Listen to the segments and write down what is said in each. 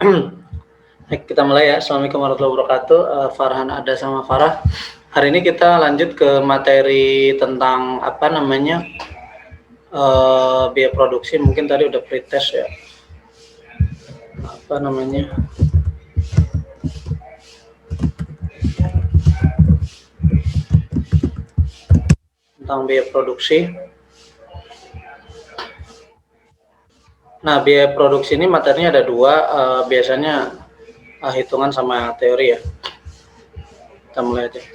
Baik, kita mulai ya. Assalamualaikum warahmatullahi wabarakatuh. Farhan ada sama Farah. Hari ini kita lanjut ke materi tentang biaya produksi. Mungkin tadi udah pretest ya. Tentang biaya produksi. Nah, biaya produksi ini materinya ada dua, biasanya hitungan sama teori ya. Kita mulai aja.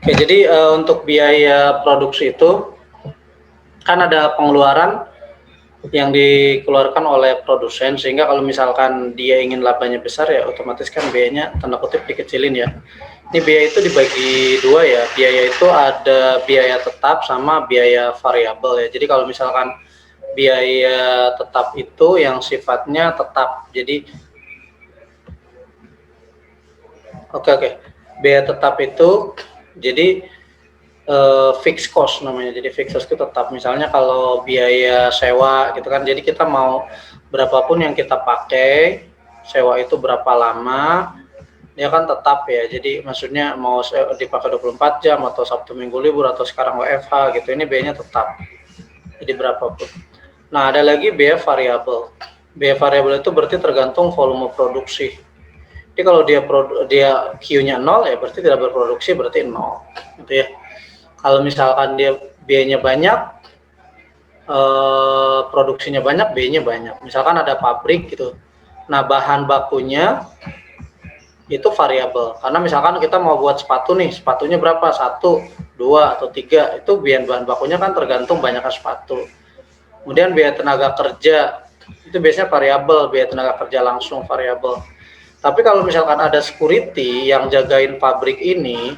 Oke, jadi untuk biaya produksi itu kan ada pengeluaran yang dikeluarkan oleh produsen, sehingga kalau misalkan dia ingin labanya besar ya otomatis kan biayanya tanda kutip dikecilin ya. Ini biaya itu dibagi dua ya. Biaya itu ada biaya tetap sama biaya variabel ya. Jadi kalau misalkan biaya tetap itu yang sifatnya tetap, jadi biaya tetap itu jadi fixed cost namanya. Jadi fixed cost itu tetap. Misalnya kalau biaya sewa gitu kan, jadi kita mau berapapun yang kita pakai, sewa itu berapa lama, ya kan tetap ya. Jadi maksudnya mau dipakai 24 jam atau Sabtu Minggu libur atau sekarang WFH gitu, ini biayanya tetap. Jadi berapapun. Nah, ada lagi biaya variabel. Biaya variabel itu berarti tergantung volume produksi. Jadi kalau dia Q-nya 0 ya berarti tidak berproduksi, berarti 0 gitu ya. Kalau misalkan dia biayanya banyak, produksinya banyak, biayanya banyak. Misalkan ada pabrik gitu, nah bahan bakunya itu variabel. Karena misalkan kita mau buat sepatu nih, sepatunya berapa? 1, 2, atau 3, itu biaya bahan bakunya kan tergantung banyaknya sepatu. Kemudian biaya tenaga kerja, itu biasanya variabel, biaya tenaga kerja langsung variabel. Tapi kalau misalkan ada security yang jagain pabrik ini,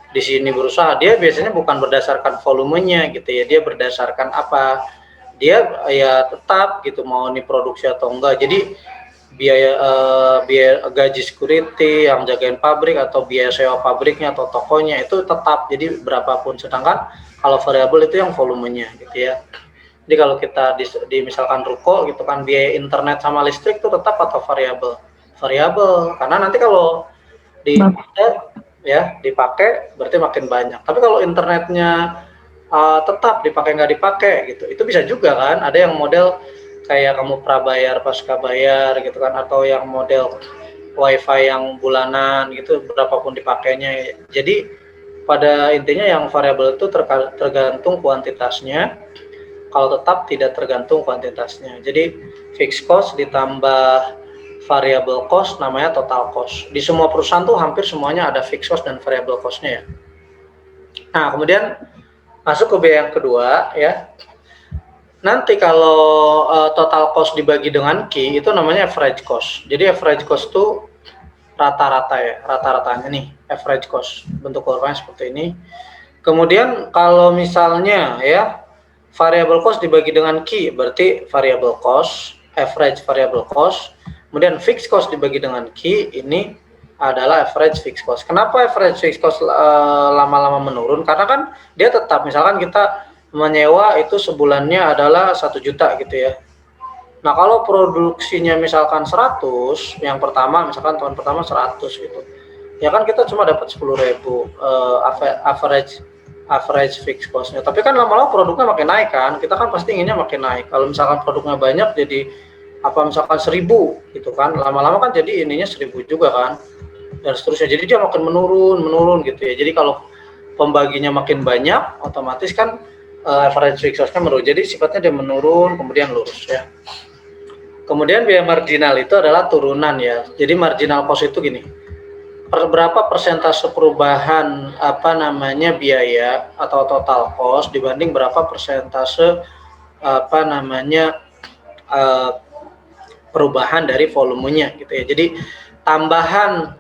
di sini berusaha, dia biasanya bukan berdasarkan volumenya gitu ya, dia berdasarkan apa, dia ya tetap gitu mau nih produksi atau enggak. Jadi biaya gaji security yang jagain pabrik atau biaya sewa pabriknya atau tokonya itu tetap, jadi berapapun. Sedangkan kalau variabel itu yang volumenya gitu ya. Jadi kalau kita di misalkan ruko gitu kan, biaya internet sama listrik itu tetap atau variabel? Variabel, karena nanti kalau dipakai berarti makin banyak. Tapi kalau internetnya tetap dipakai nggak dipakai gitu, itu bisa juga kan. Ada yang model kayak kamu prabayar pasca bayar gitu kan, atau yang model wifi yang bulanan gitu, berapapun dipakainya. Jadi pada intinya yang variabel itu tergantung kuantitasnya, kalau tetap tidak tergantung kuantitasnya. Jadi fixed cost ditambah variable cost namanya total cost. Di semua perusahaan tuh hampir semuanya ada fixed cost dan variable cost-nya ya. Nah, kemudian masuk ke biaya yang kedua ya. Nanti kalau total cost dibagi dengan Q itu namanya average cost. Jadi average cost itu rata-rata ya, rata-ratanya nih average cost. Bentuk kurvanya seperti ini. Kemudian kalau misalnya ya variable cost dibagi dengan Q berarti variable cost, average variable cost. Kemudian fixed cost dibagi dengan Q, ini adalah average fixed cost. Kenapa average fixed cost lama-lama menurun? Karena kan dia tetap, misalkan kita menyewa itu sebulannya adalah 1 juta gitu ya. Nah, kalau produksinya misalkan 100, yang pertama misalkan tahun pertama 100 gitu. Ya kan kita cuma dapat 10.000 average fixed cost-nya. Tapi kan lama-lama produknya makin naik kan. Kita kan pasti inginnya makin naik. Kalau misalkan produknya banyak jadi misalkan 1000 gitu kan, lama-lama kan jadi ininya 1000 juga kan, dan seterusnya. Jadi dia makin menurun gitu ya. Jadi kalau pembaginya makin banyak, otomatis kan average fixed cost-nya menurun. Jadi sifatnya dia menurun kemudian lurus ya. Kemudian biaya marginal itu adalah turunan ya. Jadi marginal cost itu gini, berapa persentase perubahan biaya atau total cost dibanding berapa persentase perubahan dari volumenya gitu ya. Jadi tambahan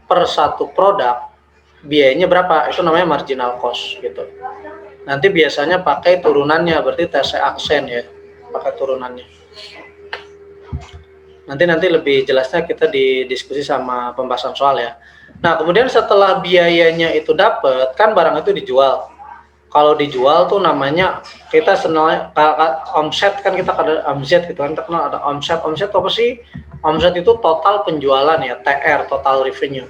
per satu produk biayanya berapa, itu namanya marginal cost gitu. Nanti biasanya pakai turunannya, berarti TC aksen ya, pakai turunannya. Nanti lebih jelasnya kita di diskusi sama pembahasan soal ya. Nah, kemudian setelah biayanya itu dapat, kan barang itu dijual. Kalau dijual tuh namanya kita senang omset, kan kita ada omset gitu kan, terkenal ada omset. Omset apa sih? Omset itu total penjualan ya, TR, total revenue.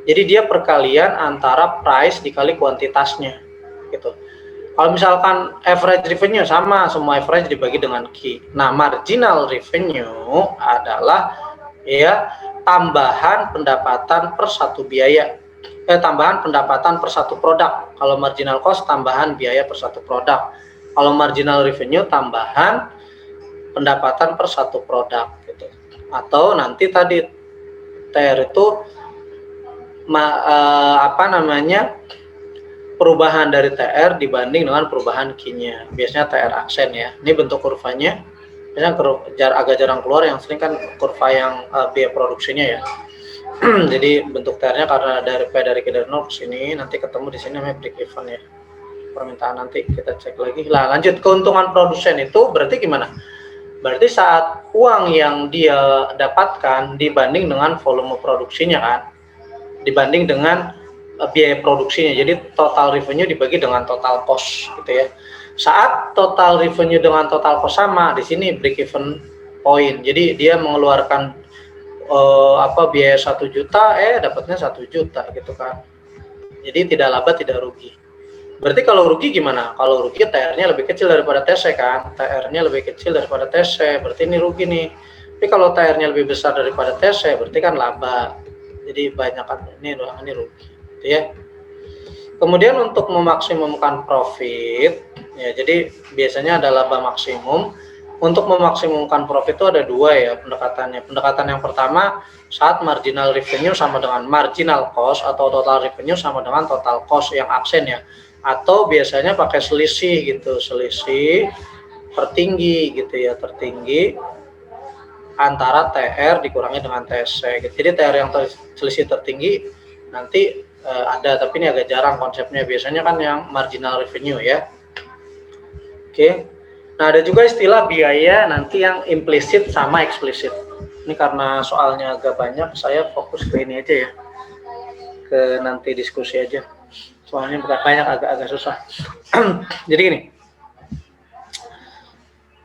Jadi dia perkalian antara price dikali kuantitasnya gitu. Kalau misalkan average revenue sama, semua average dibagi dengan Q. Nah, marginal revenue adalah ya tambahan pendapatan per satu biaya. Tambahan pendapatan per satu produk. Kalau marginal cost tambahan biaya per satu produk. Kalau marginal revenue tambahan pendapatan per satu produk gitu. Atau nanti tadi TR itu perubahan dari TR dibanding dengan perubahan Q-nya. Biasanya TR aksen ya. Ini bentuk kurvanya. Biasanya agak jarang keluar, yang sering kan kurva yang biaya produksinya ya. Jadi bentuk TR-nya karena dari Q dari 0 ke sini, nanti ketemu di sini namanya break even ya. Permintaan nanti kita cek lagi. Nah, lanjut keuntungan produsen itu berarti gimana? Berarti saat uang yang dia dapatkan dibanding dengan volume produksinya kan. Dibanding dengan biaya produksinya. Jadi total revenue dibagi dengan total cost gitu ya. Saat total revenue dengan total cost sama, di sini break even point. Jadi dia mengeluarkan biaya 1 juta, dapatnya 1 juta gitu kan. Jadi tidak laba tidak rugi. Berarti kalau rugi gimana? Kalau rugi TR-nya lebih kecil daripada TC kan. TR-nya lebih kecil daripada TC, berarti ini rugi nih. Tapi kalau TR-nya lebih besar daripada TC, berarti kan laba. Jadi banyak kan ini rugi. Ya. Kemudian untuk memaksimumkan profit ya, jadi biasanya ada laba maksimum. Untuk memaksimumkan profit itu ada dua ya pendekatannya. Pendekatan yang pertama saat marginal revenue sama dengan marginal cost, atau total revenue sama dengan total cost yang aksen ya, atau biasanya pakai selisih gitu, selisih tertinggi gitu ya, tertinggi antara TR dikurangi dengan TC gitu. Jadi TR yang selisih tertinggi nanti ada, tapi ini agak jarang konsepnya, biasanya kan yang marginal revenue ya. Oke. Nah, ada juga istilah biaya nanti yang implisit sama eksplisit. Ini karena soalnya agak banyak, saya fokus ke ini aja ya, ke nanti diskusi aja, soalnya banyak agak susah. Jadi gini,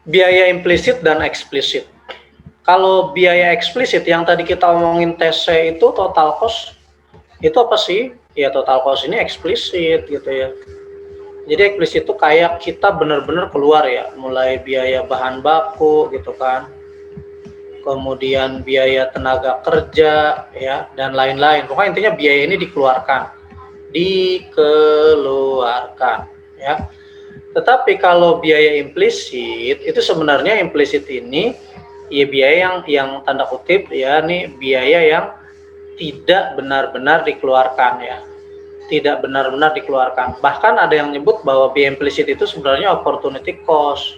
biaya implisit dan eksplisit. Kalau biaya eksplisit yang tadi kita omongin TC itu total cost, itu apa sih? Ya total cost ini eksplisit gitu ya. Jadi eksplisit itu kayak kita benar-benar keluar ya, mulai biaya bahan baku gitu kan, kemudian biaya tenaga kerja ya, dan lain-lain. Pokoknya intinya biaya ini dikeluarkan ya. Tetapi kalau biaya implisit itu sebenarnya implisit ini ya biaya yang tanda kutip ya, nih biaya yang tidak benar-benar dikeluarkan ya, tidak benar-benar dikeluarkan. Bahkan ada yang nyebut bahwa biaya implisit itu sebenarnya opportunity cost.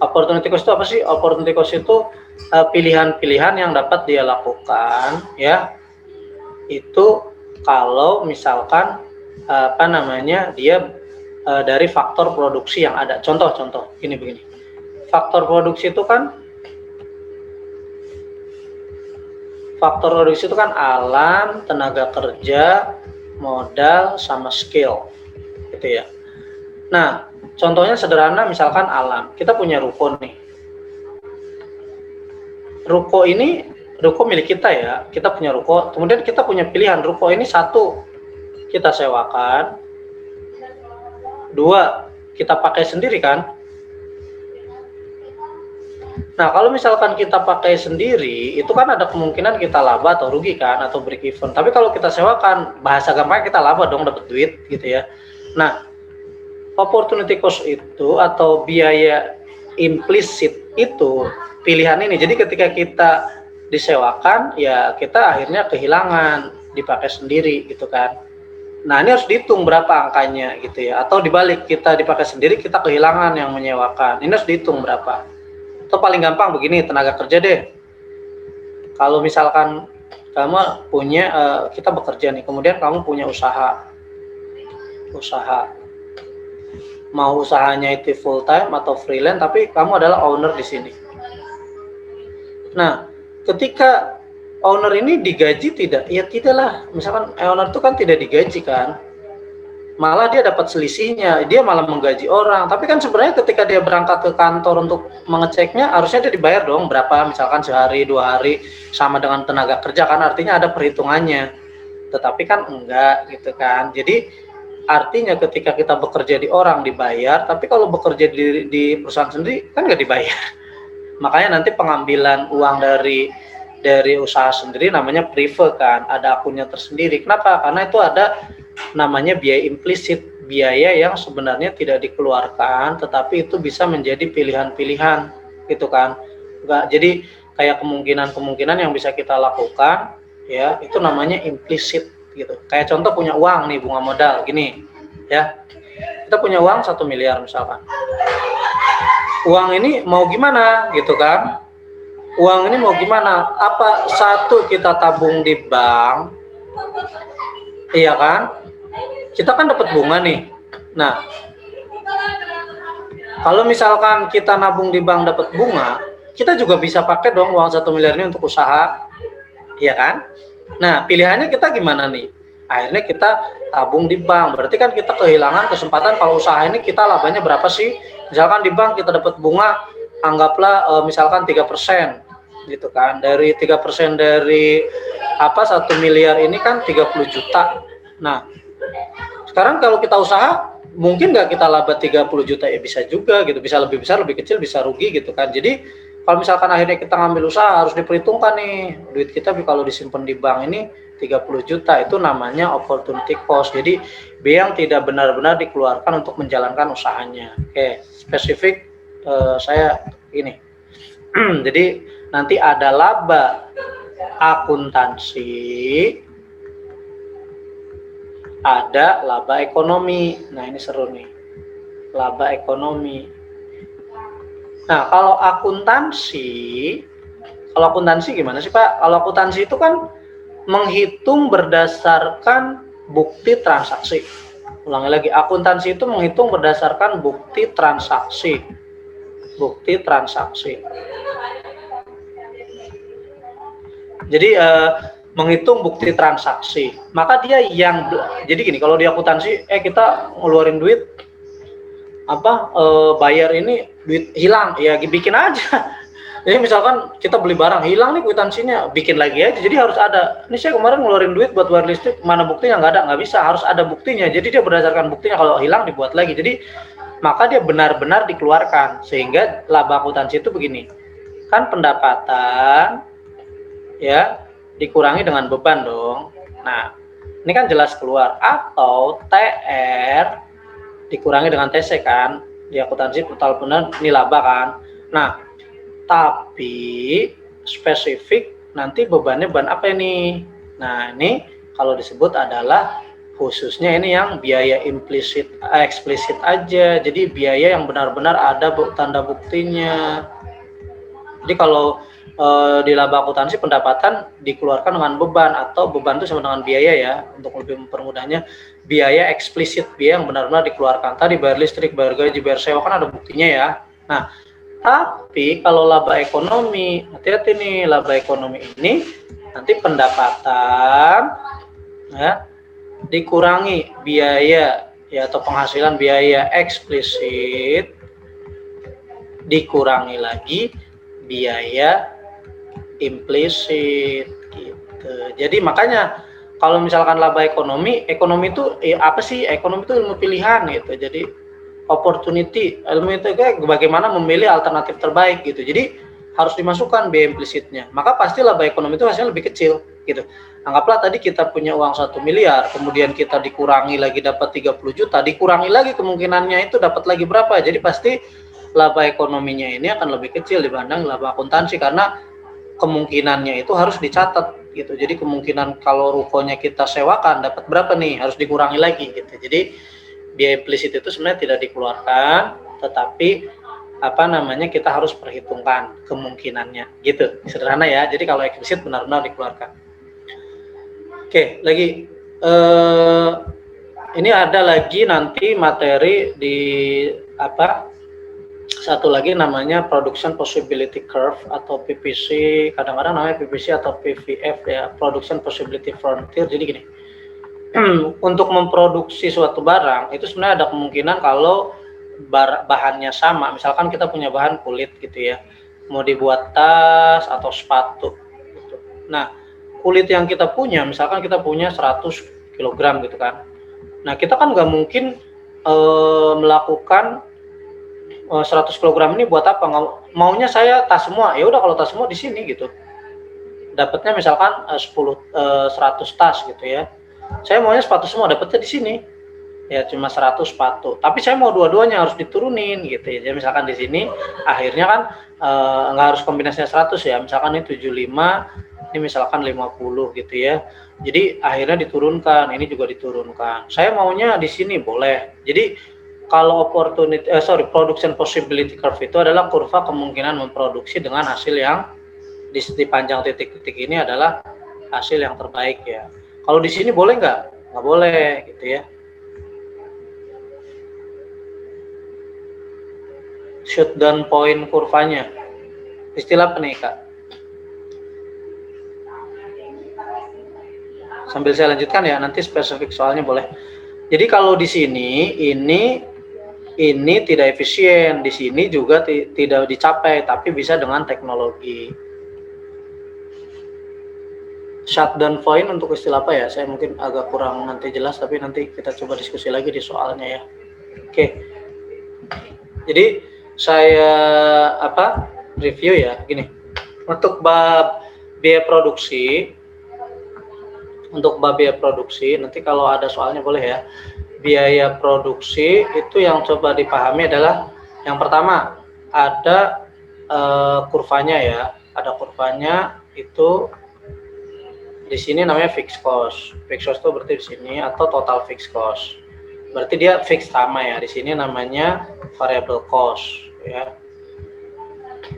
Opportunity cost itu apa sih? Opportunity cost itu pilihan-pilihan yang dapat dia lakukan ya, itu kalau misalkan dia dari faktor produksi yang ada. Contoh begini, faktor produksi itu kan alam, tenaga kerja, modal, sama skill gitu ya. Nah, contohnya sederhana, misalkan alam, kita punya ruko nih. Ruko milik kita ya, kita punya ruko, kemudian kita punya pilihan, ruko ini satu kita sewakan, dua kita pakai sendiri kan. Nah, kalau misalkan kita pakai sendiri, itu kan ada kemungkinan kita laba atau rugi kan, atau break even. Tapi kalau kita sewakan, bahasa gampangnya kita laba dong, dapat duit gitu ya. Nah, opportunity cost itu atau biaya implisit itu pilihan ini. Jadi ketika kita disewakan, ya kita akhirnya kehilangan, dipakai sendiri gitu kan. Nah, ini harus dihitung berapa angkanya gitu ya. Atau dibalik, kita dipakai sendiri, kita kehilangan yang menyewakan. Ini harus dihitung berapa. Atau paling gampang begini, tenaga kerja deh. Kalau misalkan kamu punya, kita bekerja nih, kemudian kamu punya usaha. mau usahanya itu full time atau freelance, tapi kamu adalah owner di sini. Nah, ketika owner ini digaji tidak? Ya tidaklah. Misalkan owner itu kan tidak digaji kan, malah dia dapat selisihnya, dia malah menggaji orang. Tapi kan sebenarnya ketika dia berangkat ke kantor untuk mengeceknya, harusnya dia dibayar dong berapa, misalkan sehari 2 hari sama dengan tenaga kerja kan, artinya ada perhitungannya. Tetapi kan enggak gitu kan. Jadi artinya ketika kita bekerja di orang dibayar, tapi kalau bekerja di perusahaan sendiri kan nggak dibayar. Makanya nanti pengambilan uang dari usaha sendiri namanya prive kan, ada akunnya tersendiri. Kenapa? Karena itu ada namanya biaya implisit, biaya yang sebenarnya tidak dikeluarkan tetapi itu bisa menjadi pilihan-pilihan gitu kan. Enggak, jadi kayak kemungkinan-kemungkinan yang bisa kita lakukan ya, itu namanya implisit gitu. Kayak contoh punya uang nih, bunga modal gini ya. Kita punya uang 1 miliar misalkan. Uang ini mau gimana gitu kan? Uang ini mau gimana? Apa satu kita tabung di bank? Iya kan? Kita kan dapat bunga nih. Nah, kalau misalkan kita nabung di bank dapat bunga, kita juga bisa pakai dong uang 1 miliar ini untuk usaha. Iya kan? Nah, pilihannya kita gimana nih? Akhirnya kita tabung di bank. Berarti kan kita kehilangan kesempatan kalau usaha ini kita labanya berapa sih? Misalkan di bank kita dapat bunga, anggaplah misalkan 3% gitu kan. Dari 3% dari 1 miliar ini kan 30 juta. Nah, sekarang kalau kita usaha, mungkin nggak kita laba 30 juta ya bisa juga gitu, bisa lebih besar, lebih kecil, bisa rugi gitu kan. Jadi kalau misalkan akhirnya kita ngambil usaha harus diperhitungkan nih, duit kita kalau disimpan di bank ini 30 juta itu namanya opportunity cost. Jadi biaya yang tidak benar-benar dikeluarkan untuk menjalankan usahanya. Oke, spesifik saya ini. Jadi nanti ada laba akuntansi, ada laba ekonomi. Nah, ini seru nih. Laba ekonomi. Nah, kalau akuntansi gimana sih, Pak? Kalau akuntansi itu kan menghitung berdasarkan bukti transaksi. Ulangi lagi, akuntansi itu menghitung berdasarkan bukti transaksi. Bukti transaksi. Jadi menghitung bukti transaksi, maka dia jadi gini, kalau di akuntansi kita ngeluarin duit bayar ini duit hilang ya, bikin aja. Jadi misalkan kita beli barang hilang nih kwitansinya, bikin lagi aja. Jadi harus ada, ini saya kemarin ngeluarin duit buat bayar listrik, mana buktinya? Nggak bisa, harus ada buktinya. Jadi dia berdasarkan buktinya, kalau hilang dibuat lagi. Jadi maka dia benar-benar dikeluarkan. Sehingga laba akuntansi itu begini, kan pendapatan ya dikurangi dengan beban dong. Nah, ini kan jelas keluar. Atau TR dikurangi dengan TC kan. Di akuntansi total benar ini laba kan. Nah, tapi spesifik nanti bebannya beban apa ini? Nah, ini kalau disebut adalah khususnya ini yang biaya eksplisit aja. Jadi biaya yang benar-benar ada tanda buktinya. Jadi kalau di laba akuntansi pendapatan dikeluarkan dengan beban, atau beban itu sama dengan biaya ya, untuk lebih mempermudahnya, biaya eksplisit, biaya yang benar-benar dikeluarkan. Tadi bayar listrik, bayar gaji, bayar sewa kan ada buktinya ya. Nah, tapi kalau laba ekonomi, hati-hati nih, laba ekonomi ini nanti pendapatan ya dikurangi biaya ya, atau penghasilan biaya eksplisit, dikurangi lagi biaya implisit gitu. Jadi makanya kalau misalkan laba ekonomi itu apa sih? Ekonomi itu ilmu pilihan gitu. Jadi opportunity, ilmu itu kayak bagaimana memilih alternatif terbaik gitu. Jadi harus dimasukkan biaya implisitnya. Maka pasti laba ekonomi itu hasilnya lebih kecil gitu. Anggaplah tadi kita punya uang 1 miliar, kemudian kita dikurangi lagi dapat 30 juta, dikurangi lagi kemungkinannya itu dapat lagi berapa. Jadi pasti laba ekonominya ini akan lebih kecil dibanding laba akuntansi, karena kemungkinannya itu harus dicatat gitu. Jadi kemungkinan kalau rukonya kita sewakan dapat berapa nih, harus dikurangi lagi gitu. Jadi biaya implisit itu sebenarnya tidak dikeluarkan, tetapi kita harus perhitungkan kemungkinannya gitu. Sederhana ya. Jadi kalau eksplisit benar-benar dikeluarkan. Oke, lagi Ini ada lagi nanti materi di apa? Satu lagi namanya Production Possibility Curve atau PPC, kadang-kadang namanya PPC atau PVF ya, Production Possibility Frontier. Jadi gini, untuk memproduksi suatu barang itu sebenarnya ada kemungkinan kalau bahannya sama, misalkan kita punya bahan kulit gitu ya, mau dibuat tas atau sepatu gitu. Nah, kulit yang kita punya, misalkan kita punya 100 kg gitu kan. Nah, kita kan nggak mungkin melakukan 100 kg ini buat apa? Maunya saya tas semua. Ya udah, kalau tas semua di sini gitu. Dapatnya misalkan 100 tas gitu ya. Saya maunya sepatu semua, dapatnya di sini. Ya cuma 100 sepatu. Tapi saya mau dua-duanya harus diturunin gitu ya. Jadi misalkan di sini akhirnya kan nggak harus kombinasinya 100 ya. Misalkan ini 75, ini misalkan 50 gitu ya. Jadi akhirnya diturunkan, ini juga diturunkan. Saya maunya di sini boleh. Jadi kalau production possibility curve itu adalah kurva kemungkinan memproduksi dengan hasil yang di panjang titik-titik ini adalah hasil yang terbaik ya. Kalau di sini boleh nggak? Nggak boleh gitu ya. Shutdown point kurvanya. Istilah apa nih, Kak? Sambil saya lanjutkan ya, nanti spesifik soalnya boleh. Jadi kalau di sini ini tidak efisien, di sini juga tidak dicapai, tapi bisa dengan teknologi. Shutdown point untuk istilah apa ya? Saya mungkin agak kurang nanti jelas, tapi nanti kita coba diskusi lagi di soalnya ya. Oke. Jadi saya review ya, gini. Untuk bab biaya produksi, nanti kalau ada soalnya boleh ya. Biaya produksi itu yang coba dipahami adalah yang pertama ada kurvanya ya, ada kurvanya itu di sini namanya fixed cost. Fixed cost itu berarti di sini, atau total fixed cost. Berarti dia fix sama ya. Di sini namanya variable cost ya.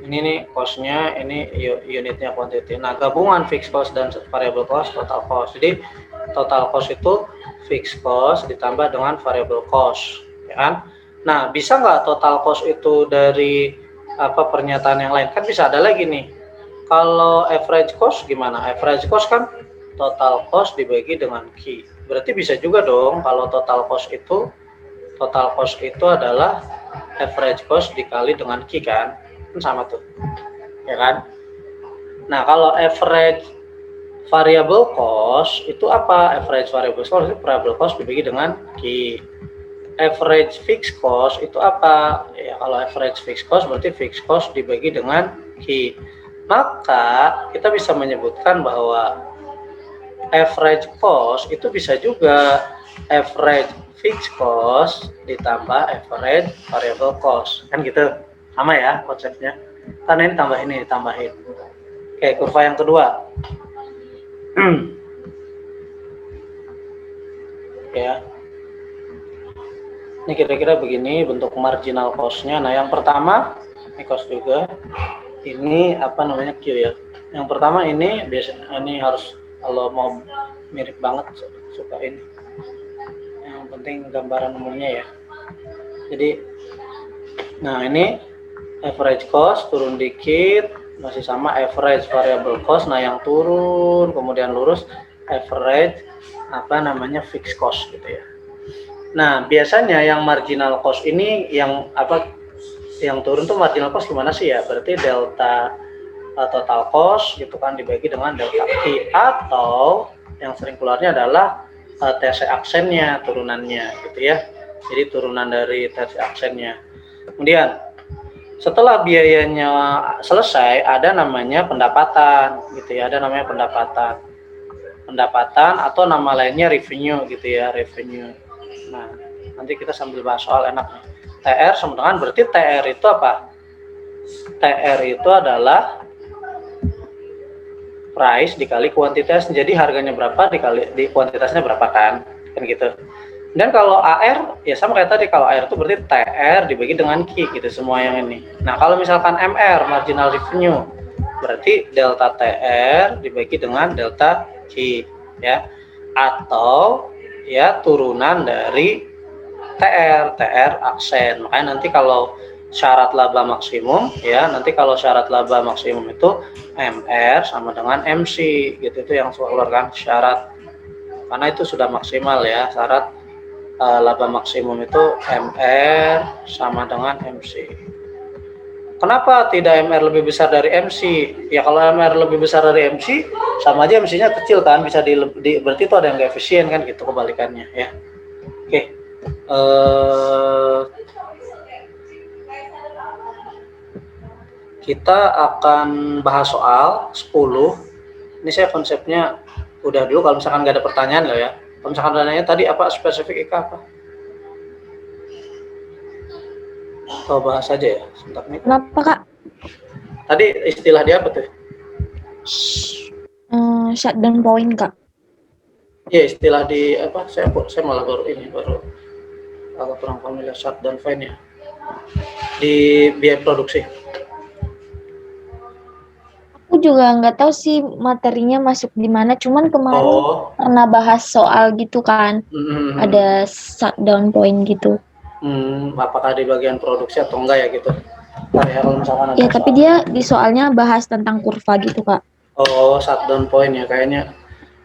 Ini nih cost-nya, ini unitnya quantity. Nah, gabungan fixed cost dan variable cost total cost. Jadi total cost itu fixed cost ditambah dengan variable cost, ya kan? Nah, bisa nggak total cost itu dari pernyataan yang lain? Kan bisa ada lagi nih. Kalau average cost gimana? Average cost kan total cost dibagi dengan Q. Berarti bisa juga dong kalau total cost itu adalah average cost dikali dengan Q kan? Kan sama tuh. Ya kan? Nah, kalau average variable cost itu apa? Average variable cost itu variable cost dibagi dengan Q. Average fixed cost itu apa? Ya, kalau average fixed cost berarti fixed cost dibagi dengan Q. Maka kita bisa menyebutkan bahwa average cost itu bisa juga average fixed cost ditambah average variable cost, kan gitu, sama ya konsepnya. Karena ini tambah ini ditambahin. Oke, kurva yang kedua. Ya, ini kira-kira begini bentuk marginal cost-nya. Nah, yang pertama ini cost juga. Ini Q ya. Yang pertama ini biasanya ini harus, kalau mau mirip banget suka ini. Yang penting gambaran umumnya ya. Jadi, nah ini average cost turun dikit, masih sama average variable cost. Nah, yang turun kemudian lurus average fixed cost gitu ya. Nah, biasanya yang marginal cost ini yang turun tuh marginal cost gimana sih ya? Berarti delta total cost gitu kan dibagi dengan delta Q, atau yang sering keluarnya adalah TC aksennya, turunannya gitu ya. Jadi turunan dari TC aksennya. Kemudian setelah biayanya selesai ada namanya pendapatan gitu ya, ada namanya pendapatan atau nama lainnya revenue gitu ya, revenue. Nah, nanti kita sambil bahas soal enak nih. TR sama dengan, berarti TR itu apa? TR itu adalah price dikali kuantitas. Jadi harganya berapa dikali di kuantitasnya berapa kan gitu. Dan kalau AR ya sama kayak tadi, kalau AR itu berarti TR dibagi dengan Q gitu semua yang ini. Nah, kalau misalkan MR marginal revenue berarti delta TR dibagi dengan delta Q ya. Atau ya turunan dari TR aksen. Makanya nanti kalau syarat laba maksimum ya, nanti kalau syarat laba maksimum itu MR sama dengan MC gitu, itu yang keluarkan syarat, karena itu sudah maksimal ya. Syarat laba maksimum itu MR sama dengan MC. Kenapa tidak MR lebih besar dari MC? Ya kalau MR lebih besar dari MC, sama aja MC-nya kecil kan, bisa berarti itu ada yang gak efisien kan gitu, kebalikannya ya. Oke. Kita akan bahas soal 10. Ini saya konsepnya udah dulu, kalau misalkan nggak ada pertanyaan loh ya. Kalau misalkan pertanyaannya tadi apa spesifik Ika apa? Atau bahas aja ya sebentar nih. Kenapa Kak? Tadi istilah dia apa tuh? Shutdown point Kak. Iya, istilah di apa? Saya malah baru agak kurang familiar shutdown point ya. Di biaya produksi. Aku juga nggak tahu sih materinya masuk di mana. Cuman kemarin pernah bahas soal gitu kan. Ada shutdown point gitu. Apakah di bagian produksi atau enggak ya gitu? Ya, kalau misalkan ada tapi dia di soalnya bahas tentang kurva gitu Kak. Oh, shutdown point ya kayaknya.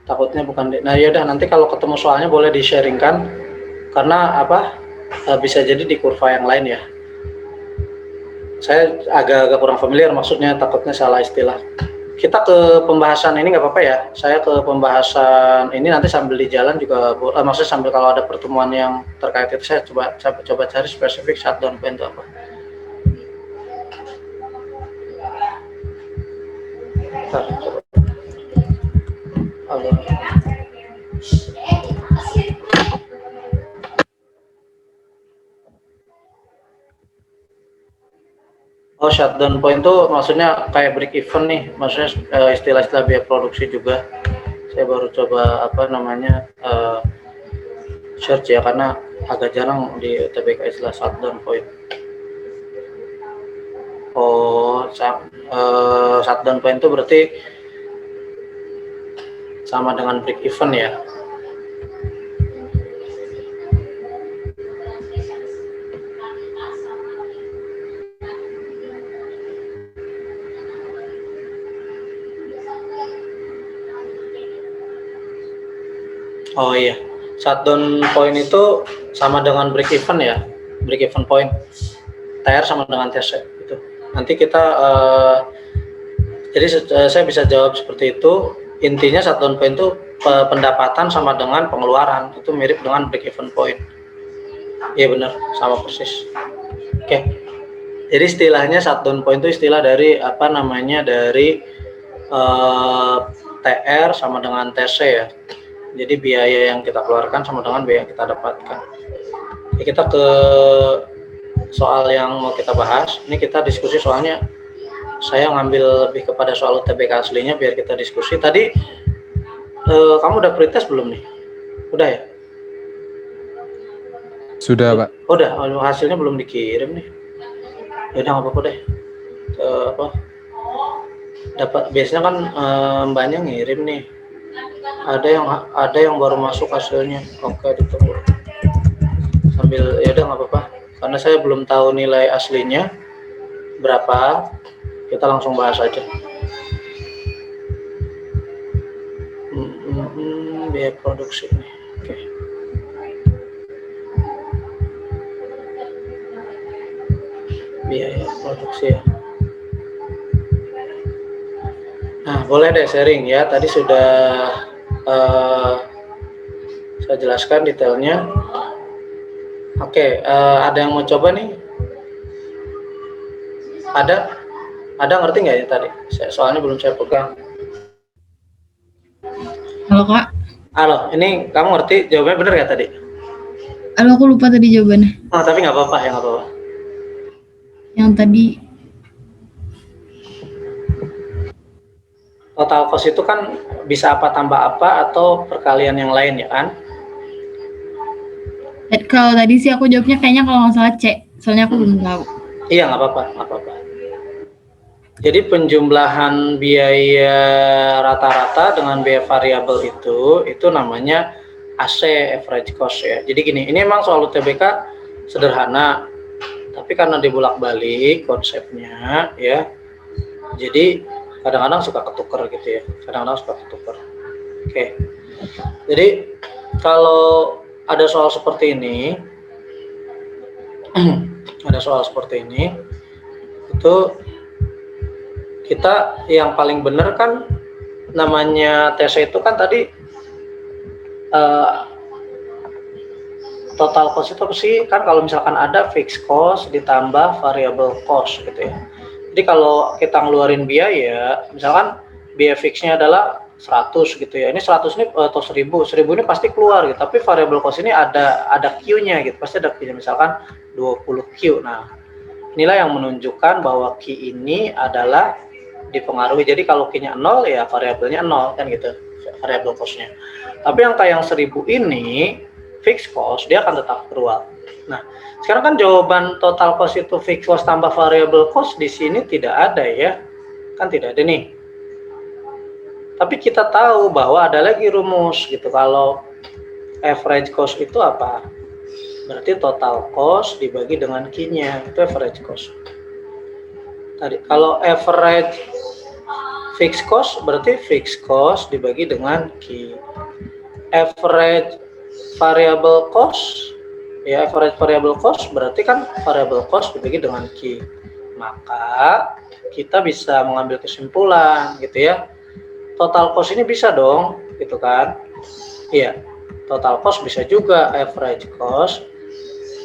Takutnya bukan. Nah yaudah, nanti kalau ketemu soalnya boleh di-sharingkan, karena apa, bisa jadi di kurva yang lain ya. Saya agak kurang familiar maksudnya, takutnya salah istilah. Kita ke pembahasan ini nggak apa-apa ya? Saya ke pembahasan ini nanti sambil di jalan juga, maksudnya sambil kalau ada pertemuan yang terkait itu saya coba cari spesifik shutdown point itu apa. Bentar, coba. Halo. Oh, shutdown point itu maksudnya kayak break even nih, maksudnya istilah-istilah biaya produksi juga. Saya baru coba apa namanya search ya, karena agak jarang di UTBK istilah shutdown point. Oh, shutdown point itu berarti sama dengan break even ya. Oh iya, shutdown point itu sama dengan break even ya, break even point. TR sama dengan TC itu. Nanti kita jadi saya bisa jawab seperti itu. Intinya shutdown point itu pendapatan sama dengan pengeluaran, itu mirip dengan break even point. Iya benar, sama persis. Oke. Jadi istilahnya shutdown point itu istilah dari apa namanya, dari TR sama dengan TC ya. Jadi biaya yang kita keluarkan sama dengan biaya yang kita dapatkan. Jadi kita ke soal yang mau kita bahas. Ini kita diskusi soalnya, saya ngambil lebih kepada soal UTBK aslinya biar kita diskusi. Tadi kamu udah pretest belum nih? Udah ya? Sudah Pak. Udah, hasilnya belum dikirim nih. Ya udah nggak apa-apa deh. Dapat biasanya kan mbaknya ngirim nih. Ada yang baru masuk hasilnya. Oke, ditunggu. Sambil ya udah nggak apa-apa. Karena saya belum tahu nilai aslinya berapa, kita langsung bahas aja. Biaya produksi nih. Oke. Biaya produksi ya. Nah, boleh deh sharing ya. Tadi sudah saya jelaskan detailnya. Oke, ada yang mau coba nih? Ada ngerti nggak ya tadi? Soalnya belum saya pegang. Halo Kak. Halo, ini kamu ngerti jawabannya bener ya tadi? Halo, aku lupa tadi jawabannya. Oh, tapi nggak apa-apa ya, nggak apa-apa. Yang tadi total cost itu kan bisa apa tambah apa atau perkalian yang lain ya kan? Kalau tadi sih aku jawabnya kayaknya kalau nggak salah C, soalnya aku belum tahu. Iya, nggak apa-apa. Jadi penjumlahan biaya rata-rata dengan biaya variabel itu namanya AC average cost ya. Jadi gini, ini emang soal UTBK sederhana, tapi karena dibolak-balik konsepnya ya, jadi kadang-kadang suka ketuker gitu ya, kadang-kadang suka ketuker. Oke, jadi kalau ada soal seperti ini, itu kita yang paling benar kan namanya TC itu kan tadi total cost itu apa sih? Kan kalau misalkan ada fixed cost ditambah variable cost gitu ya. Jadi kalau kita ngeluarin biaya, misalkan biaya fixnya adalah 100 gitu ya. Ini 100 ini atau 1000 ini pasti keluar gitu. Tapi variable cost ini ada Q-nya gitu. Pasti ada Q-nya misalkan 20 Q. Nah, inilah yang menunjukkan bahwa Q ini adalah dipengaruhi. Jadi kalau Q-nya 0 ya variabelnya 0 kan gitu. Variable cost-nya. Tapi angka yang 1000 ini fixed cost dia akan tetap keluar. Nah, sekarang kan jawaban total cost itu fixed cost tambah variable cost di sini tidak ada ya. Kan tidak ada nih. Tapi kita tahu bahwa ada lagi rumus gitu. Kalau average cost itu apa? Berarti total cost dibagi dengan Q-nya, itu average cost. Tadi kalau average fixed cost berarti fixed cost dibagi dengan Q. Average variable cost ya, average variable cost berarti kan variable cost dibagi dengan Q. Maka kita bisa mengambil kesimpulan gitu ya, total cost ini bisa dong gitu kan. Iya, total cost bisa juga average cost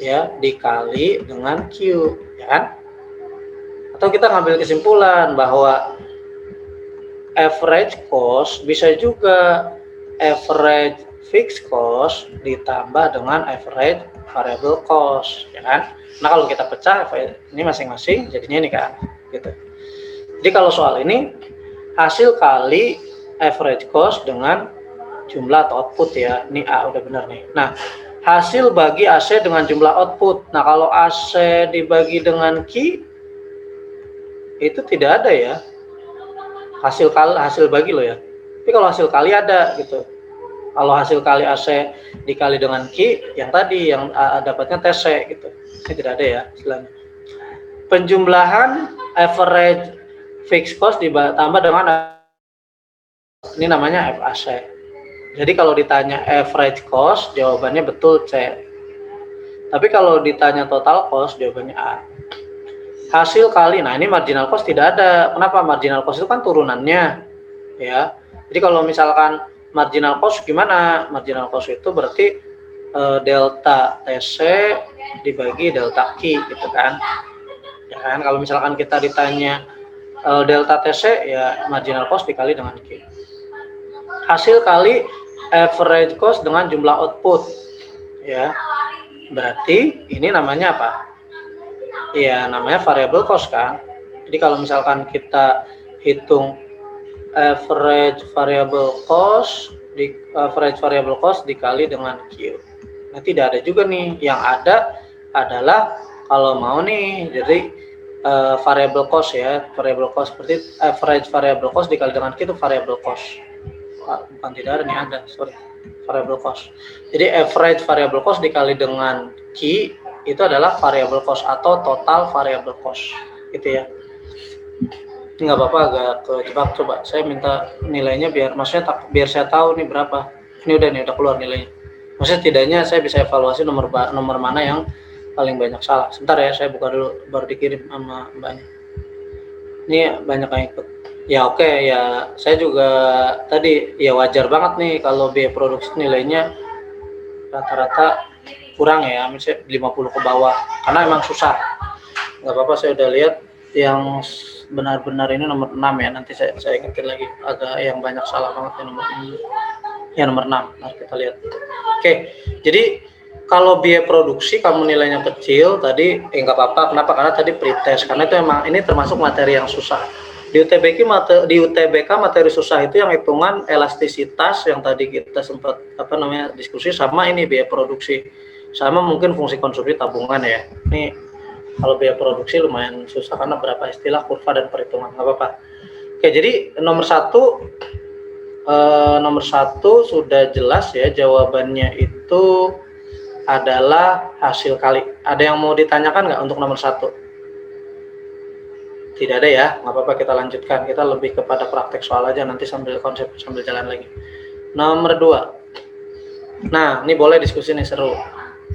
ya dikali dengan Q ya kan. Atau kita ngambil kesimpulan bahwa average cost bisa juga average fixed cost ditambah dengan average variable cost ya kan. Nah kalau kita pecah ini masing-masing jadinya ini kan gitu. Jadi kalau soal ini hasil kali average cost dengan jumlah atau output ya, ini A udah benar nih. Nah hasil bagi AC dengan jumlah output. Nah kalau AC dibagi dengan Q itu tidak ada ya hasil bagi loh ya. Tapi kalau hasil kali ada gitu. Kalau hasil kali AC dikali dengan Q, yang tadi yang dapatnya TC gitu. Ini tidak ada ya istilahnya. Penjumlahan average fixed cost ditambah dengan ini namanya FAC. Jadi kalau ditanya average cost, jawabannya betul C. Tapi kalau ditanya total cost, jawabannya A. Hasil kali, nah ini marginal cost tidak ada. Kenapa? Marginal cost itu kan turunannya, ya. Jadi kalau misalkan marginal cost gimana? Marginal cost itu berarti delta TC dibagi delta Q gitu kan. Ya kan kalau misalkan kita ditanya delta TC ya marginal cost dikali dengan Q. Hasil kali average cost dengan jumlah output. Ya. Berarti ini namanya apa? Ya namanya variable cost kan. Jadi kalau misalkan kita hitung average variable cost dikali dengan Q. Nah, tidak ada juga nih. Yang ada adalah kalau mau nih, jadi variable cost ya, variable cost seperti average variable cost dikali dengan Q itu variable cost. Bukan tidak ada nih, ada, sorry, variable cost. Jadi average variable cost dikali dengan Q itu adalah variable cost atau total variable cost, gitu ya. Nggak apa-apa agak kejebak, coba saya minta nilainya biar maksudnya biar saya tahu nih berapa. Ini udah keluar nilainya. Maksudnya tidaknya saya bisa evaluasi nomor mana yang paling banyak salah. Sebentar ya, saya buka dulu baru dikirim sama mbaknya. Ini banyak yang ikut. Ya oke, ya saya juga tadi ya wajar banget nih kalau biaya produksi nilainya rata-rata kurang ya, misalnya 50 ke bawah karena emang susah. Nggak apa-apa, saya udah lihat yang benar-benar ini nomor 6 ya, nanti saya ingetin lagi, agak yang banyak salah banget ya nomor 6. Mari kita lihat. Oke, jadi kalau biaya produksi kamu nilainya kecil tadi nggak apa-apa. Kenapa? Karena tadi pretest, karena itu emang ini termasuk materi yang susah. Di UTBK materi susah itu yang hitungan elastisitas yang tadi kita sempat diskusi, sama ini biaya produksi, sama mungkin fungsi konsumsi tabungan ya. Ini kalau biaya produksi lumayan susah karena berapa istilah, kurva dan perhitungan, nggak apa-apa. Oke, jadi nomor 1 Nomor 1 sudah jelas ya, jawabannya itu adalah hasil kali. Ada yang mau ditanyakan nggak untuk nomor 1? Tidak ada ya, nggak apa-apa, kita lanjutkan. Kita lebih kepada praktek soal aja, nanti sambil konsep sambil jalan lagi. Nomor 2. Nah, ini boleh diskusi nih, seru.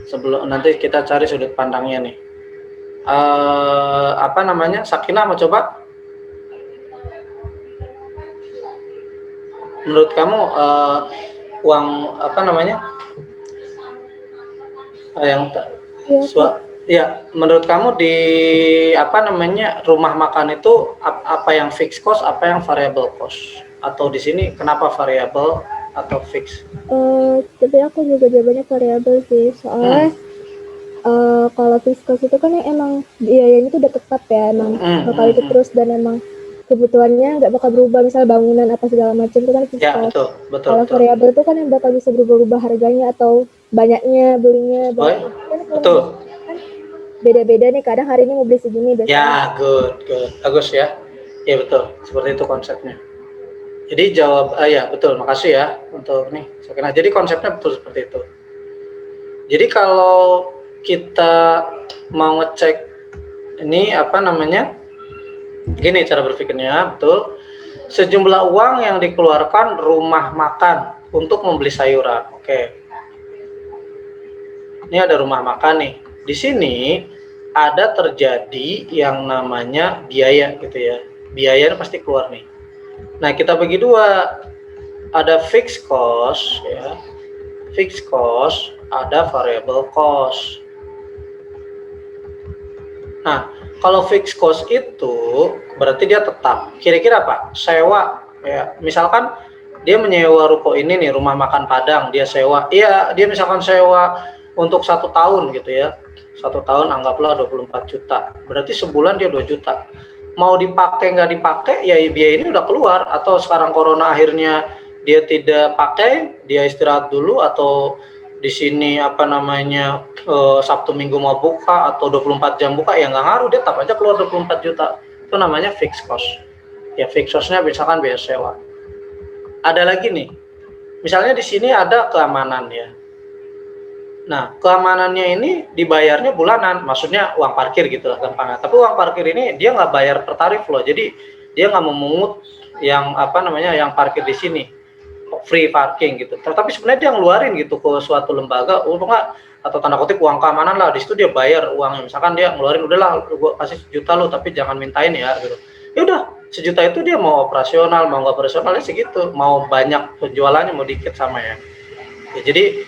Sebelum nanti kita cari sudut pandangnya nih. Apa namanya? Sakina mau coba? Menurut kamu uang apa namanya? Ya, menurut kamu di apa namanya rumah makan itu apa yang fixed cost, apa yang variable cost? Atau di sini kenapa variable atau fix? Tapi aku juga jawabannya variable sih, soalnya kalau fixed cost itu kan emang biayanya itu udah tetap ya, emang bakal itu terus, dan emang kebutuhannya nggak bakal berubah, misalnya bangunan apa segala macam itu kan fixed cost. Betul. Kalau variable itu kan yang bakal bisa berubah-ubah harganya atau banyaknya belinya. Betul. Beda-beda nih, kadang hari ini mau beli segini, besok. Ya, good, bagus ya. Ya betul, seperti itu konsepnya. Jadi ya betul, makasih ya untuk nih. Jadi konsepnya betul seperti itu. Jadi kalau kita mau ngecek ini apa namanya, gini cara berpikirnya, betul. Sejumlah uang yang dikeluarkan rumah makan untuk membeli sayuran. Oke. Ini ada rumah makan nih. Di sini ada terjadi yang namanya biaya gitu ya. Biayanya pasti keluar nih. Nah, kita bagi dua. Ada fixed cost ya. Fixed cost, ada variable cost. Nah, kalau fixed cost itu berarti dia tetap. Kira-kira apa? Sewa ya. Misalkan dia menyewa ruko ini nih, rumah makan Padang, dia sewa. Iya, dia misalkan sewa untuk 1 tahun gitu ya. 1 tahun anggaplah 24 juta. Berarti sebulan dia 2 juta. Mau dipakai nggak dipakai ya biaya ini udah keluar. Atau sekarang corona akhirnya dia tidak pakai, dia istirahat dulu, atau di sini apa namanya Sabtu Minggu mau buka atau 24 jam buka, ya nggak ngaruh, dia tetap aja keluar 24 juta. Itu namanya fixed cost. Ya fixed cost-nya misalkan biaya sewa. Ada lagi nih. Misalnya di sini ada keamanan ya. Nah, keamanannya ini dibayarnya bulanan, maksudnya uang parkir gitu lah gampangnya. Tapi uang parkir ini dia nggak bayar per tarif loh, jadi dia nggak memungut yang apa namanya yang parkir di sini, free parking gitu. Tapi sebenarnya dia ngeluarin gitu ke suatu lembaga, nggak, atau tanda kutip uang keamanan lah, di situ dia bayar uangnya. Misalkan dia ngeluarin, udahlah gue kasih 1 juta lo, tapi jangan mintain ya gitu. Ya udah, 1 juta itu dia mau operasional, mau nggak operasionalnya segitu, mau banyak penjualannya mau dikit sama ya jadi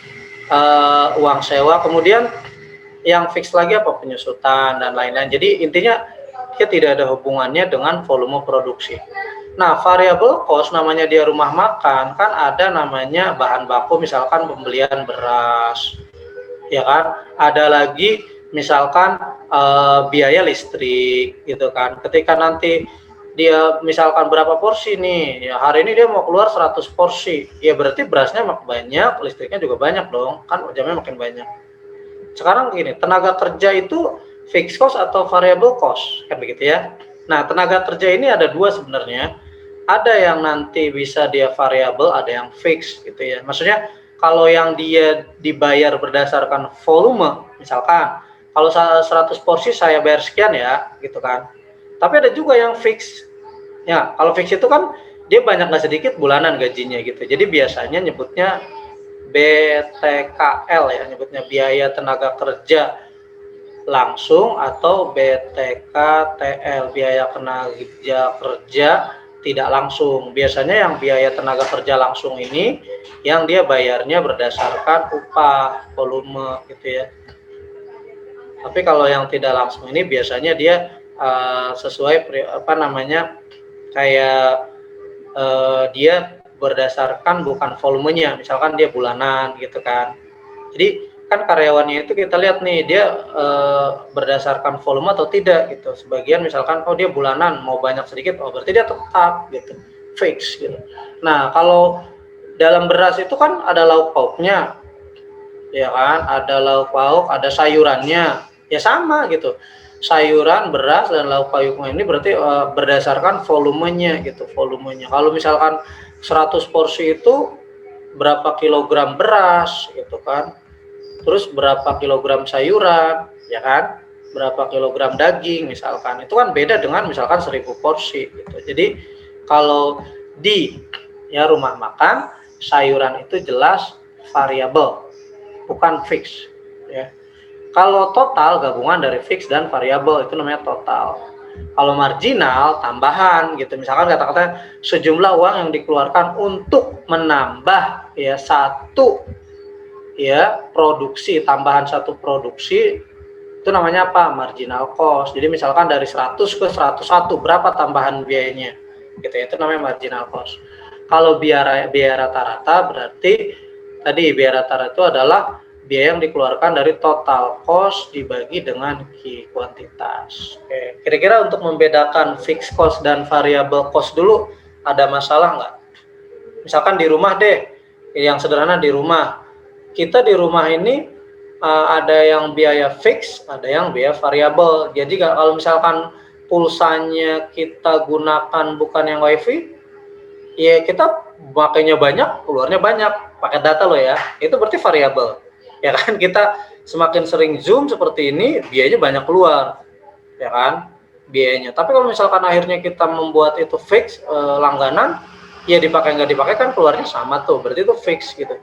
uang sewa. Kemudian yang fix lagi apa, penyusutan dan lain-lain. Jadi intinya dia tidak ada hubungannya dengan volume produksi. Nah, variable cost namanya dia rumah makan, kan ada namanya bahan baku, misalkan pembelian beras ya kan, ada lagi misalkan biaya listrik gitu kan. Ketika nanti dia misalkan berapa porsi nih, ya hari ini dia mau keluar 100 porsi, ya berarti berasnya makin banyak, listriknya juga banyak dong, kan jamnya makin banyak. Sekarang gini, tenaga kerja itu fixed cost atau variable cost, kan begitu ya. Nah, tenaga kerja ini ada dua sebenarnya, ada yang nanti bisa dia variable, ada yang fixed gitu ya. Maksudnya kalau yang dia dibayar berdasarkan volume, misalkan kalau 100 porsi saya bayar sekian ya gitu kan. Tapi ada juga yang fix. Ya, kalau fix itu kan dia banyak nggak sedikit bulanan gajinya gitu. Jadi biasanya nyebutnya BTKL ya, nyebutnya biaya tenaga kerja langsung, atau BTKTL, biaya tenaga kerja tidak langsung. Biasanya yang biaya tenaga kerja langsung ini yang dia bayarnya berdasarkan upah volume gitu ya. Tapi kalau yang tidak langsung ini biasanya dia sesuai apa namanya kayak dia berdasarkan bukan volumenya, misalkan dia bulanan gitu kan. Jadi kan karyawannya itu kita lihat nih dia berdasarkan volume atau tidak gitu. Sebagian misalkan dia bulanan mau banyak sedikit, berarti dia tetap gitu, fix gitu. Nah, kalau dalam beras itu kan ada lauk pauknya ya kan, ada lauk pauk, ada sayurannya ya sama gitu. sayuran, beras, dan lauk pauknya ini berarti berdasarkan volumenya gitu, volumenya. Kalau misalkan 100 porsi itu berapa kilogram beras gitu kan, terus berapa kilogram sayuran, ya kan, berapa kilogram daging misalkan, itu kan beda dengan misalkan 1000 porsi gitu. Jadi kalau di ya rumah makan, sayuran itu jelas variabel, bukan fix ya. Kalau total gabungan dari fix dan variabel itu namanya total. Kalau marginal tambahan gitu, misalkan kata-kata sejumlah uang yang dikeluarkan untuk menambah ya satu ya produksi, tambahan satu produksi, itu namanya apa? Marginal cost. Jadi misalkan dari 100 ke 101 berapa tambahan biayanya gitu ya, itu namanya marginal cost. Kalau biaya rata-rata berarti tadi biaya rata-rata itu adalah biaya yang dikeluarkan dari total cost dibagi dengan kuantitas. Oke. Kira-kira untuk membedakan fixed cost dan variable cost dulu ada masalah nggak? Misalkan di rumah deh, yang sederhana di rumah. Kita di rumah ini ada yang biaya fix, ada yang biaya variabel. Jadi kalau misalkan pulsanya kita gunakan bukan yang WiFi, ya kita makanya banyak, keluarnya banyak, pakai data loh ya. Itu berarti variabel. Ya kan, kita semakin sering Zoom seperti ini, biayanya banyak keluar, ya kan, biayanya. Tapi kalau misalkan akhirnya kita membuat itu fix, langganan, ya dipakai nggak dipakai kan keluarnya sama tuh, berarti itu fix gitu.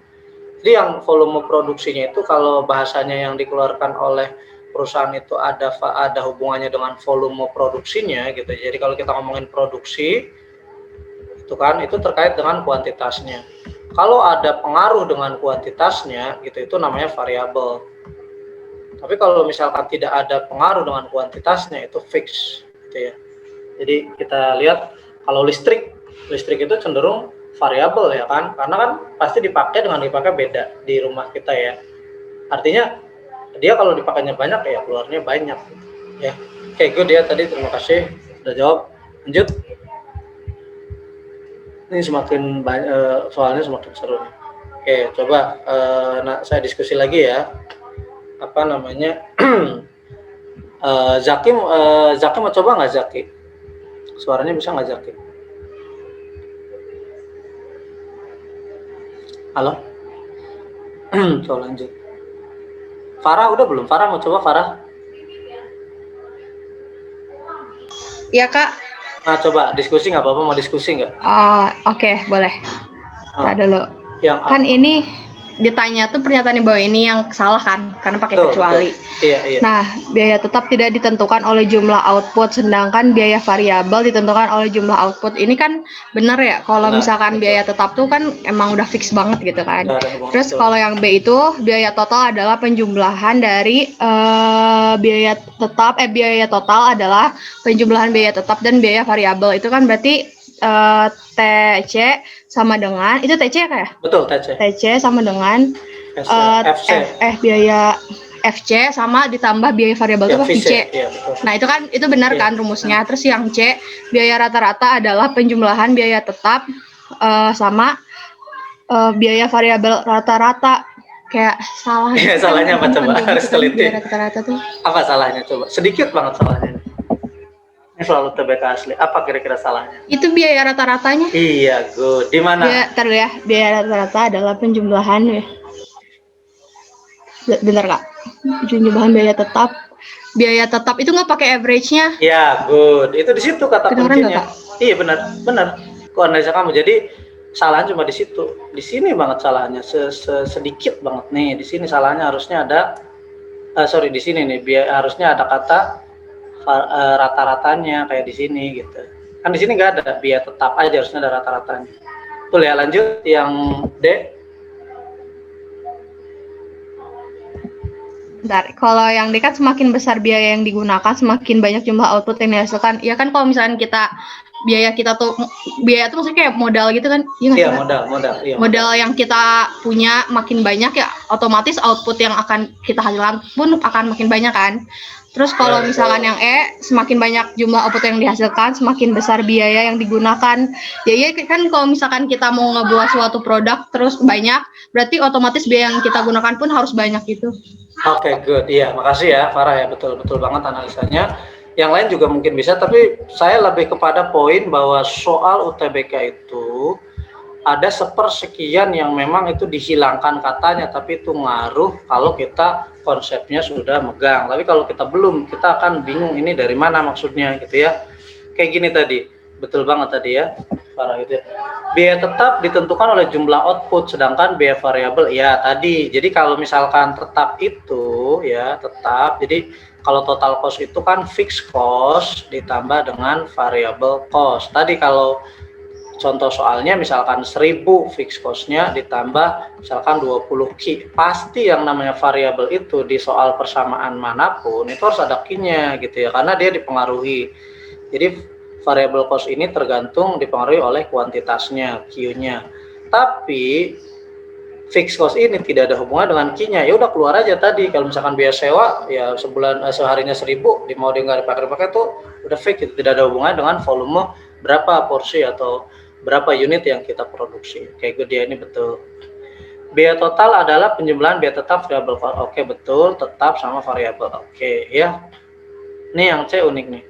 Jadi yang volume produksinya itu kalau bahasanya yang dikeluarkan oleh perusahaan itu ada hubungannya dengan volume produksinya gitu. Jadi kalau kita ngomongin produksi, itu kan itu terkait dengan kuantitasnya. Kalau ada pengaruh dengan kuantitasnya, gitu, itu namanya variabel. Tapi kalau misalkan tidak ada pengaruh dengan kuantitasnya, itu fix, gitu ya. Jadi kita lihat kalau listrik itu cenderung variabel ya kan, karena kan pasti dipakai dengan dipakai beda di rumah kita ya. Artinya dia kalau dipakainya banyak ya keluarnya banyak, ya. Oke, good ya tadi, terima kasih udah jawab. Lanjut. Ini semakin banyak, soalnya semakin seru nih. Oke, coba saya diskusi lagi ya. Apa namanya? Zaki mau coba nggak Zaki? Suaranya bisa nggak Zaki? Halo? Coba lanjut. Farah udah belum? Farah mau coba Farah? Iya Kak. Nah coba diskusi nggak apa-apa, mau diskusi nggak? Oke, boleh. Ada dulu. Yang kan ini ditanya tuh pernyataan di bawah ini yang salah kan, karena pakai kecuali. Iya. Nah, biaya tetap tidak ditentukan oleh jumlah output, sedangkan biaya variabel ditentukan oleh jumlah output. Ini kan benar ya, kalau misalkan biaya tetap tuh kan emang udah fix banget gitu kan. Terus kalau yang B itu biaya total adalah penjumlahan dari biaya total adalah penjumlahan biaya tetap dan biaya variabel. Itu kan berarti TC sama dengan itu TC ya Kak ya? Betul, TC. TC sama dengan biaya FC sama ditambah biaya variabel itu VC. Iya, nah, itu kan itu benar kan rumusnya. Terus yang C, biaya rata-rata adalah penjumlahan biaya tetap sama biaya variabel rata-rata. Kayak salah. Ya, salahnya apa coba? Harus teliti. Biaya rata-rata tuh. Apa salahnya coba? Sedikit banget salahnya. Ini selalu TBK asli. Apa kira-kira salahnya? Itu biaya rata-ratanya. Iya, good. Di mana? Biaya rata-rata adalah penjumlahan ya. Bener Kak? Penjumlahan biaya tetap. Biaya tetap itu nggak pakai average-nya. Iya, good. Itu di situ kata kuncinya. Iya, benar. Kok analisa kamu. Jadi salahnya cuma di situ. Di sini banget salahnya. Sedikit banget nih. Di sini salahnya harusnya ada di sini nih harusnya ada kata rata-ratanya kayak di sini gitu. Kan di sini nggak ada, biaya tetap aja harusnya ada rata-ratanya. Betul ya, lanjut yang D. Bentar, kalau yang D kan semakin besar biaya yang digunakan, semakin banyak jumlah output yang dihasilkan. Ya kan kalau misalnya biaya tuh maksudnya kayak modal gitu kan? Iya, modal yang kita punya makin banyak ya, otomatis output yang akan kita hasilkan pun akan makin banyak kan. Terus kalau misalkan yang E, semakin banyak jumlah output yang dihasilkan, semakin besar biaya yang digunakan. Jadi kan kalau misalkan kita mau ngebuat suatu produk terus banyak, berarti otomatis biaya yang kita gunakan pun harus banyak gitu. Oke, good. Iya, makasih ya Farah ya, betul banget analisanya. Yang lain juga mungkin bisa, tapi saya lebih kepada poin bahwa soal UTBK itu ada sepersekian yang memang itu dihilangkan katanya, tapi itu ngaruh kalau kita konsepnya sudah megang. Tapi kalau kita belum, kita akan bingung ini dari mana maksudnya gitu ya. Kayak gini tadi, betul banget tadi ya, Farah gitu ya. Biaya tetap ditentukan oleh jumlah output, sedangkan biaya variabel ya tadi. Jadi kalau misalkan tetap itu ya tetap, jadi kalau total cost itu kan fixed cost ditambah dengan variable cost. Tadi kalau contoh soalnya misalkan 1000 fixed cost-nya ditambah misalkan 20 Q. Pasti yang namanya variabel itu di soal persamaan manapun itu harus ada Q-nya gitu ya, karena dia dipengaruhi. Jadi variable cost ini tergantung dipengaruhi oleh kuantitasnya, Q-nya. Tapi fixed cost ini tidak ada hubungan dengan Q-nya. Ya udah keluar aja tadi. Kalau misalkan biaya sewa ya sebulan seharinya 1000, mau dia nggak dipakai itu udah fix, tidak ada hubungan dengan volume berapa porsi atau berapa unit yang kita produksi. Kayak dia ini betul. Biaya total adalah penjumlahan biaya tetap variabel. Oke, betul, tetap sama variabel. Oke, ya. Ini yang C unik nih.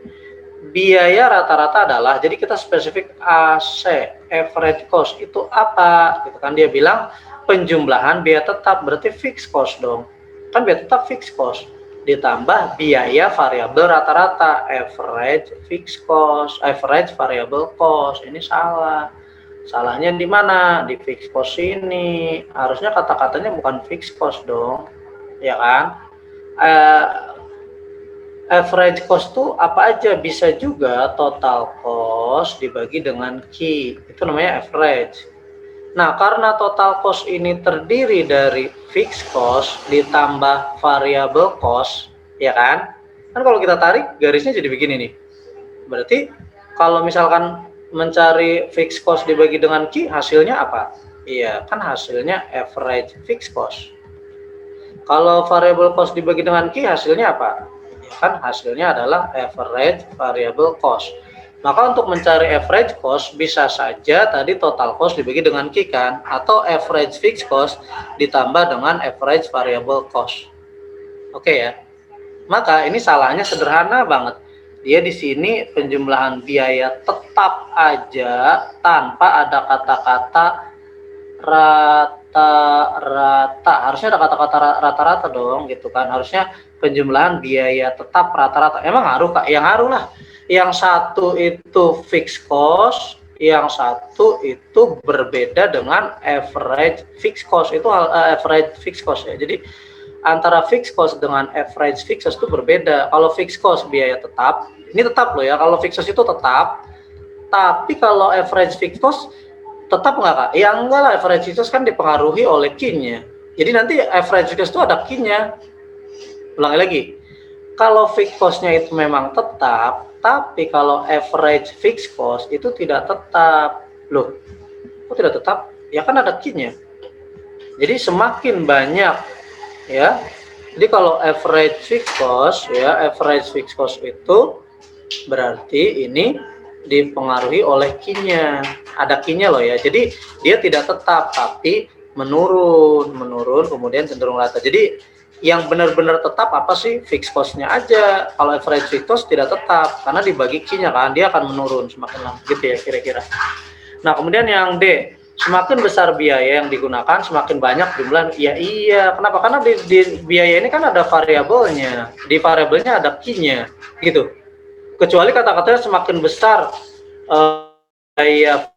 Biaya rata-rata adalah, jadi kita spesifik AC, average cost itu apa? Gitu kan dia bilang penjumlahan biaya tetap, berarti fixed cost dong. Kan biaya tetap fixed cost ditambah biaya variabel rata-rata, average fixed cost, average variable cost. Ini salah. Salahnya di mana? Di fixed cost ini. Harusnya kata-katanya bukan fixed cost dong, ya kan? Average cost tuh apa aja? Bisa juga total cost dibagi dengan Q. Itu namanya average. Nah, karena total cost ini terdiri dari fixed cost ditambah variable cost, ya kan? Kan kalau kita tarik garisnya jadi begini nih. Berarti kalau misalkan mencari fixed cost dibagi dengan Q, hasilnya apa? Iya, kan hasilnya average fixed cost. Kalau variable cost dibagi dengan Q, hasilnya apa? Ya, kan hasilnya adalah average variable cost. Maka untuk mencari average cost bisa saja tadi total cost dibagi dengan Q kan, atau average fixed cost ditambah dengan average variable cost. Oke ya. Maka ini salahnya sederhana banget. Dia di sini penjumlahan biaya tetap aja tanpa ada kata-kata rata-rata. Harusnya ada kata-kata rata-rata dong gitu kan. Harusnya penjumlahan biaya tetap rata-rata. Emang ngaruh Kak? Yang ngaruh lah. Yang satu itu fixed cost, yang satu itu berbeda dengan average fixed cost. Itu average fixed cost ya. Jadi antara fixed cost dengan average fixed cost itu berbeda. Kalau fixed cost biaya tetap, ini tetap loh ya. Kalau fixed cost itu tetap, tapi kalau average fixed cost tetap nggak Kak? Ya enggak lah, average fixed cost kan dipengaruhi oleh Q-nya. Jadi nanti average fixed cost itu ada Q-nya. Ulangi lagi. Kalau fixed cost-nya itu memang tetap, tapi kalau average fixed cost itu tidak tetap. Loh, kok tidak tetap? Ya kan ada Q-nya. Jadi semakin banyak ya. Jadi kalau average fixed cost ya, average fixed cost itu berarti ini dipengaruhi oleh Q-nya. Ada Q-nya loh ya. Jadi dia tidak tetap tapi menurun kemudian cenderung rata. Jadi yang benar-benar tetap apa sih? Fixed cost-nya aja. Kalau average fixed cost tidak tetap karena dibagi Q-nya kan, dia akan menurun semakin lama gitu ya kira-kira. Nah, kemudian yang D, semakin besar biaya yang digunakan semakin banyak jumlah. Ya iya, kenapa? Karena di biaya ini kan ada variabelnya. Di variabelnya ada Q-nya gitu. Kecuali kata-katanya semakin besar biaya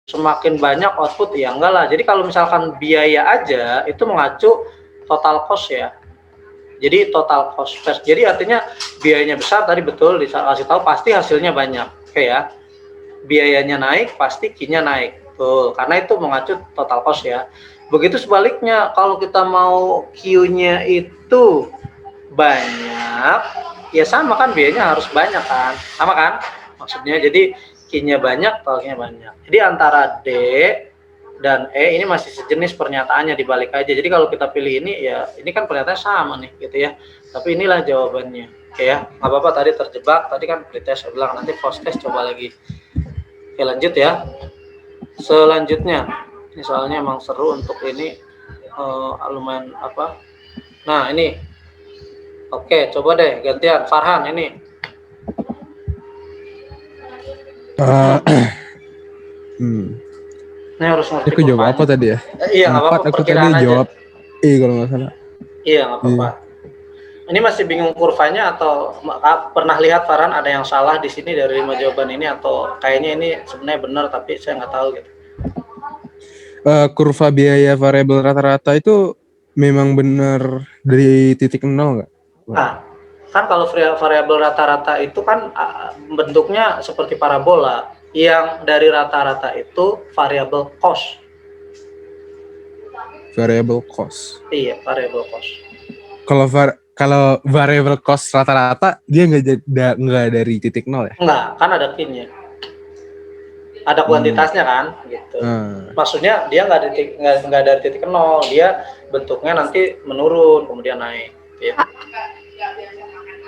semakin banyak output, ya enggak lah. Jadi kalau misalkan biaya aja itu mengacu total cost ya. Jadi total cost. Jadi artinya biayanya besar tadi betul dikasih tahu pasti hasilnya banyak. Oke ya. Biayanya naik pasti Q-nya naik. Betul. Karena itu mengacu total cost ya. Begitu sebaliknya kalau kita mau Q-nya itu banyak, ya sama kan biayanya harus banyak kan. Sama kan? Maksudnya jadi Q-nya banyak, totalnya banyak. Jadi antara D dan E ini masih sejenis pernyataannya, dibalik aja. Jadi kalau kita pilih ini ya ini kan pernyataannya sama nih gitu ya. Tapi inilah jawabannya. Oke ya, nggak apa-apa tadi terjebak, tadi kan pretest saya bilang, nanti post test coba lagi. Oke lanjut ya. Selanjutnya, ini soalnya emang seru untuk ini, lumayan apa. Nah ini, oke coba deh gantian Farhan ini. Ini harus ngerti Aku jawab apa tadi ya? iya nggak apa-apa, Aku tadi perkiraan aja. jawab kalau nggak salah. Iya nggak apa-apa. Ini masih bingung kurvanya atau pernah lihat Farhan ada yang salah di sini dari 5 jawaban ini, atau kayaknya ini sebenarnya benar tapi saya nggak tahu gitu. Kurva biaya variabel rata-rata itu memang benar dari titik nol nggak? Nah, kan kalau variabel rata-rata itu kan bentuknya seperti parabola, yang dari rata-rata itu variabel cost. Variable cost. Iya, variabel cost. Kalau variable cost rata-rata dia nggak dari titik nol ya? Enggak, kan ada kin-nya. Ada kuantitasnya kan, gitu. Maksudnya dia nggak dari titik nol, dia bentuknya nanti menurun kemudian naik. Ya.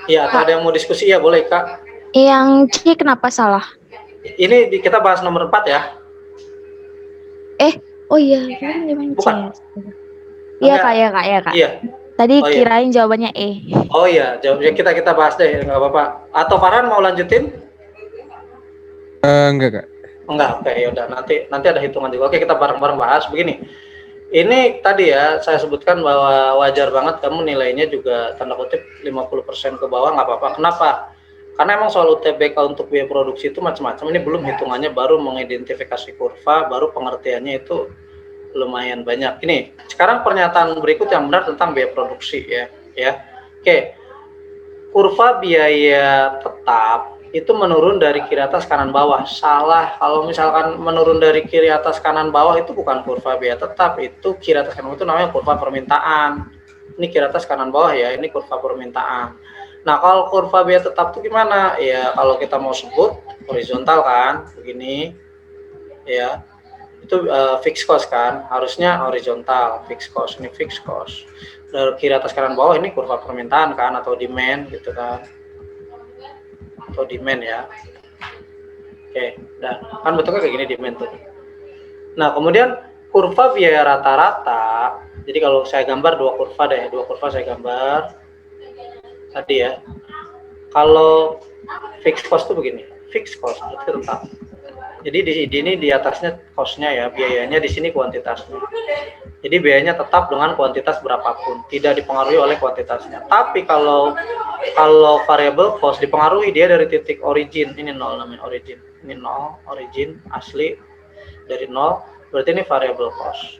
Iya, ada yang mau diskusi ya boleh Kak. Yang C kenapa salah? Ini kita bahas nomor 4 ya. Oh iya, kan jawabannya C. Bukan. Iya Kak. Iya. Tadi Oh, iya. kirain jawabannya E. Oh iya, jawabnya kita bahas deh, nggak apa-apa. Atau Farhan mau lanjutin? Enggak Kak. Enggak, oke yaudah nanti ada hitungan juga. Oke, kita bareng-bareng bahas begini. Ini tadi ya saya sebutkan bahwa wajar banget kamu nilainya juga tanda kutip 50% ke bawah, nggak apa-apa. Kenapa? Karena emang soal UTBK untuk biaya produksi itu macam-macam. Ini belum hitungannya, baru mengidentifikasi kurva, baru pengertiannya itu lumayan banyak. Ini sekarang pernyataan berikut yang benar tentang biaya produksi ya. Oke. Kurva biaya tetap itu menurun dari kiri atas kanan bawah. Salah. Kalau misalkan menurun dari kiri atas kanan bawah itu bukan kurva biaya tetap, itu kiri atas kanan bawah itu namanya kurva permintaan. Ini kiri atas kanan bawah ya, ini kurva permintaan. Nah, kalau kurva biaya tetap itu gimana? Ya, kalau kita mau sebut horizontal kan, begini. Ya. Itu fixed cost kan, harusnya horizontal, fixed cost, ini fixed cost. Dari kiri atas kanan bawah ini kurva permintaan kan, atau demand gitu kan. Atau demand ya. Oke, dan kan bentuknya kayak gini demand tuh. Nah, kemudian kurva biaya rata-rata. Jadi kalau saya gambar dua kurva saya gambar. Tadi ya. Kalau fixed cost tuh begini, fixed cost itu tetap. Jadi di atasnya cost-nya ya, biayanya, di sini kuantitasnya. Jadi biayanya tetap dengan kuantitas berapapun, tidak dipengaruhi oleh kuantitasnya. Tapi kalau variable cost dipengaruhi, dia dari titik origin, ini nol namanya origin. Ini nol, origin asli dari nol, berarti ini variable cost.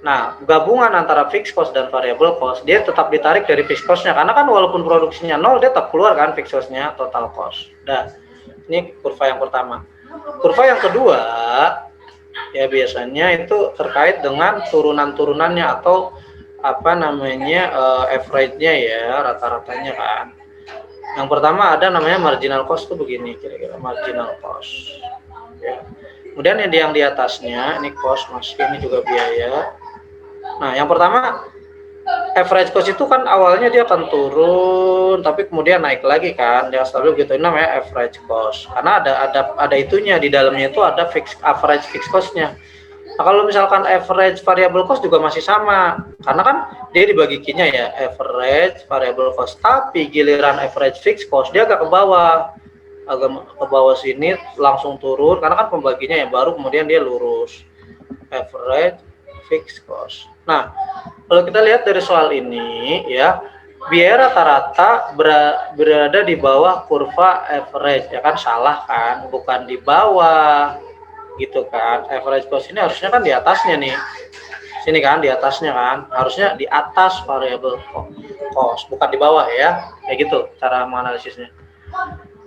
Nah, gabungan antara fixed cost dan variable cost, dia tetap ditarik dari fixed cost-nya, karena kan walaupun produksinya nol, dia tetap keluar kan fixed cost-nya, total cost. Nah, ini kurva yang pertama. Kurva yang kedua, ya biasanya itu terkait dengan turunan-turunannya atau apa namanya average-nya ya, rata-ratanya kan. Yang pertama ada namanya marginal cost tuh begini kira-kira, marginal cost. Ya. Kemudian yang di atasnya ini cost, ini juga biaya. Nah, yang pertama average cost itu kan awalnya dia akan turun, tapi kemudian naik lagi kan, dia stabil gitu. Ini namanya average cost. Karena ada itunya di dalamnya itu ada average fixed cost-nya. Nah, kalau misalkan average variable cost juga masih sama, karena kan dia dibagi q-nya ya, average variable cost. Tapi giliran average fixed cost dia agak ke bawah sini langsung turun, karena kan pembaginya yang baru kemudian dia lurus. Average fixed cost. Nah, kalau kita lihat dari soal ini ya, biaya rata-rata berada di bawah kurva average, ya kan, salah kan, bukan di bawah gitu kan. Average cost ini harusnya kan di atasnya nih, sini kan, di atasnya kan, harusnya di atas variable cost, bukan di bawah ya, kayak gitu cara menganalisisnya.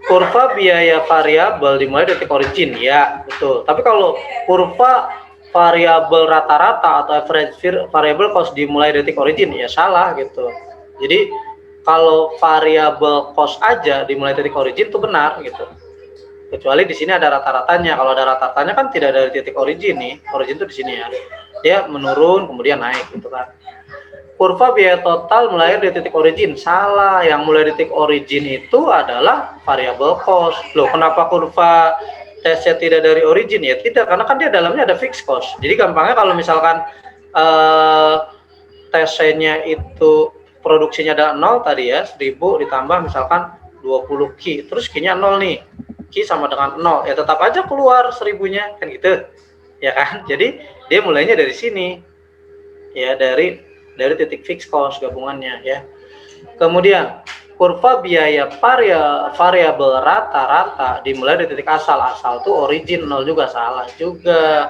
Kurva biaya variabel dimulai dari titik origin, ya betul. Tapi kalau kurva variabel rata-rata atau average variable cost dimulai dari titik origin, ya salah gitu. Jadi kalau variable cost aja dimulai dari titik origin itu benar gitu. Kecuali di sini ada rata-ratanya. Kalau ada rata-ratanya kan tidak dari titik origin nih. Origin itu di sini ya. Dia menurun kemudian naik gitu kan. kurva biaya total mulai dari titik origin. Salah, yang mulai dari titik origin itu adalah variable cost. Loh, kenapa kurva TC tidak dari origin? Ya tidak, karena kan dia dalamnya ada fixed cost. Jadi gampangnya kalau misalkan TC-nya itu produksinya ada 0 tadi ya, 1000 ditambah misalkan 20 Q, terus Q-nya 0 nih. Q sama dengan 0, ya tetap aja keluar 1000-nya, kan gitu. Ya kan? Jadi dia mulainya dari sini. Ya, dari titik fixed cost gabungannya ya. Kemudian kurva biaya variabel rata-rata dimulai dari titik asal. Asal tuh origin 0 juga, salah juga.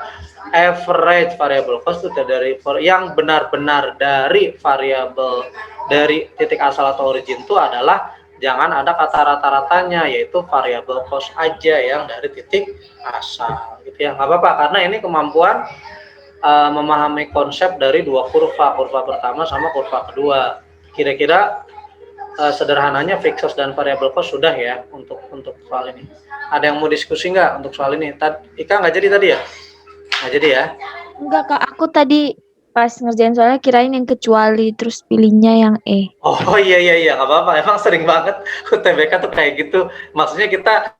Average variable cost itu dari yang benar-benar dari variabel dari titik asal atau origin itu adalah jangan ada kata rata-ratanya, yaitu variable cost aja yang dari titik asal gitu ya. Nggak apa-apa, karena ini kemampuan memahami konsep dari dua kurva pertama sama kurva kedua. Kira-kira sederhananya fixed cost dan variable cost sudah ya untuk soal ini. Ada yang mau diskusi nggak untuk soal ini? Ika nggak jadi tadi ya? Nggak jadi ya? Enggak Kak, aku tadi pas ngerjain soalnya kirain yang kecuali terus pilihnya yang E. Oh iya nggak apa-apa. Emang sering banget UTBK tuh kayak gitu. Maksudnya kita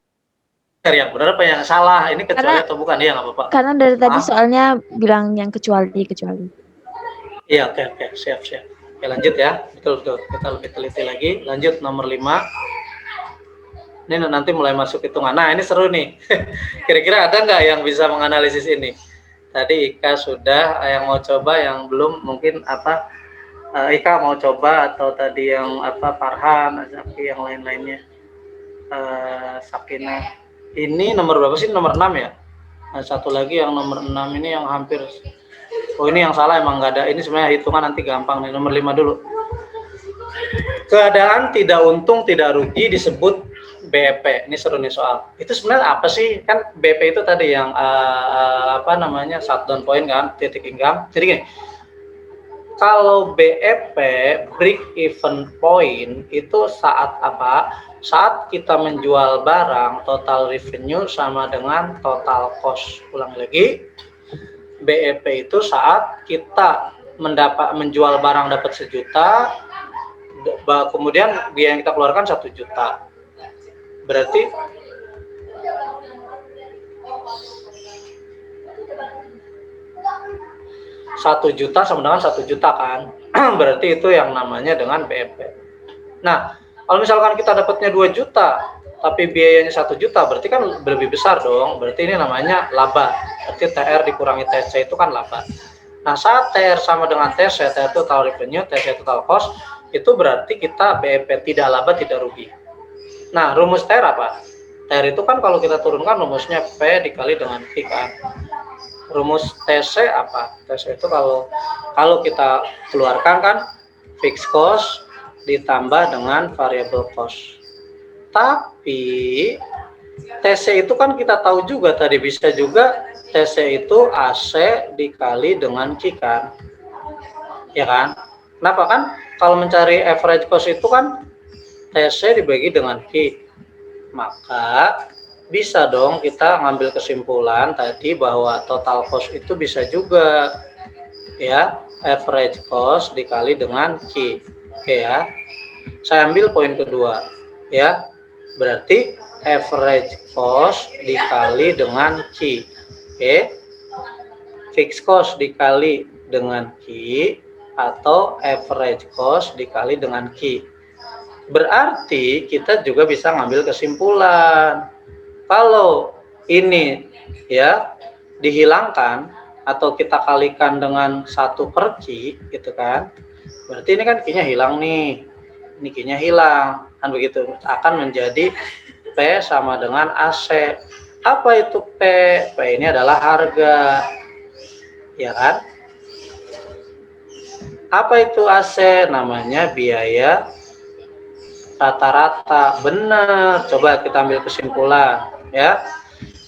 yang benar apa yang salah, ini kecuali atau bukan, ya nggak apa-apa. Karena dari tadi soalnya bilang yang kecuali. Iya, oke, siap. Oke, lanjut ya. Betul. Kita lebih teliti lagi. Lanjut nomor 5. Ini nanti mulai masuk hitungan. Nah, ini seru nih. Kira-kira ada nggak yang bisa menganalisis ini? Tadi Ika sudah, yang mau coba, yang belum mungkin apa? Ika mau coba atau tadi yang apa? Farhan, Zaki, yang lain-lainnya. Sakina. Ini nomor berapa sih? Nomor 6 ya? Nah, satu lagi yang nomor 6 ini yang hampir. Oh, ini yang salah, emang nggak ada. Ini sebenarnya hitungan nanti gampang nih. Nomor 5 dulu. Keadaan tidak untung tidak rugi disebut BEP. Ini seru nih soal. Itu sebenarnya apa sih? Kan BEP itu tadi yang apa namanya, shutdown point kan, titik income. Jadi gini, kalau BEP, break even point, itu saat apa? Saat kita menjual barang, total revenue sama dengan total cost. Ulang lagi, BEP itu saat kita menjual barang dapat 1 juta, kemudian biaya yang kita keluarkan 1 juta. Berarti Rp1 juta sama dengan 1 juta kan. Berarti itu yang namanya dengan BEP. Nah, kalau misalkan kita dapatnya 2 juta tapi biayanya 1 juta, berarti kan lebih besar dong. Berarti ini namanya laba. Berarti TR dikurangi TC itu kan laba. Nah, saat TR sama dengan TC, TR total revenue, TC total cost, itu berarti kita BEP tidak laba tidak rugi. Nah, rumus TR apa? TR itu kan kalau kita turunkan rumusnya P dikali dengan Q kan. Rumus TC apa? TC itu kalau kita keluarkan kan fixed cost ditambah dengan variable cost. Tapi TC itu kan kita tahu juga tadi, bisa juga TC itu AC dikali dengan Q kan. Ya kan? Kenapa kan? Kalau mencari average cost itu kan TC dibagi dengan Q. Maka bisa dong kita ngambil kesimpulan tadi bahwa total cost itu bisa juga ya average cost dikali dengan Q. Oke ya. Saya ambil poin kedua ya. Berarti average cost dikali dengan Q. Oke. Fixed cost dikali dengan Q atau average cost dikali dengan Q. Berarti kita juga bisa ngambil kesimpulan. Kalau ini ya dihilangkan atau kita kalikan dengan 1/Q gitu kan. Berarti ini kan Q-nya hilang nih. Ini Q-nya hilang. Kan begitu. Akan menjadi P sama dengan AC. Apa itu P? P ini adalah harga. Ya kan? Apa itu AC? Namanya biaya rata-rata. Benar. Coba kita ambil kesimpulan ya.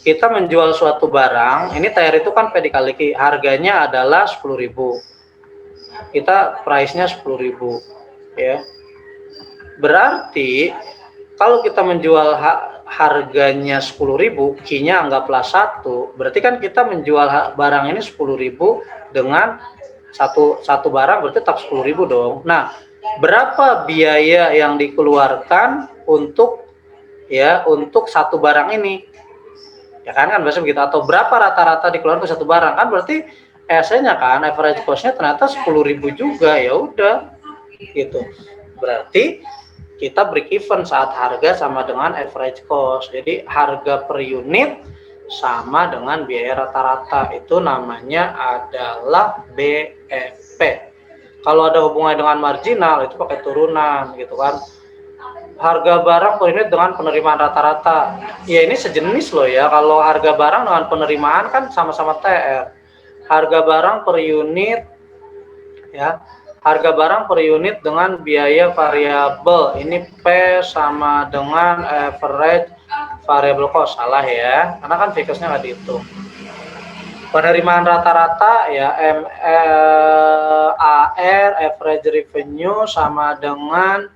Kita menjual suatu barang, ini TR itu kan P dikali Q, harganya adalah 10.000. Kita price-nya 10.000 ya. Berarti kalau kita menjual harganya 10.000, Q-nya anggaplah 1, berarti kan kita menjual barang ini 10.000 dengan satu barang berarti tetap 10.000 dong. Nah, berapa biaya yang dikeluarkan untuk satu barang ini? Ya kan biasa begitu. Atau berapa rata-rata dikeluarkan satu barang, kan berarti ESE-nya kan average cost-nya ternyata 10.000 juga. Ya udah gitu. Berarti kita break even saat harga sama dengan average cost. Jadi harga per unit sama dengan biaya rata-rata, itu namanya adalah BEP. Kalau ada hubungannya dengan marginal itu pakai turunan gitu kan. Harga barang per unit dengan penerimaan rata-rata. Ya ini sejenis loh ya. Kalau harga barang dengan penerimaan kan sama-sama TR. Harga barang per unit ya. Harga barang per unit dengan biaya variabel. Ini P sama dengan average variable cost. Salah ya. Karena kan fixed-nya nggak dihitung. Penerimaan rata-rata ya AR average revenue sama dengan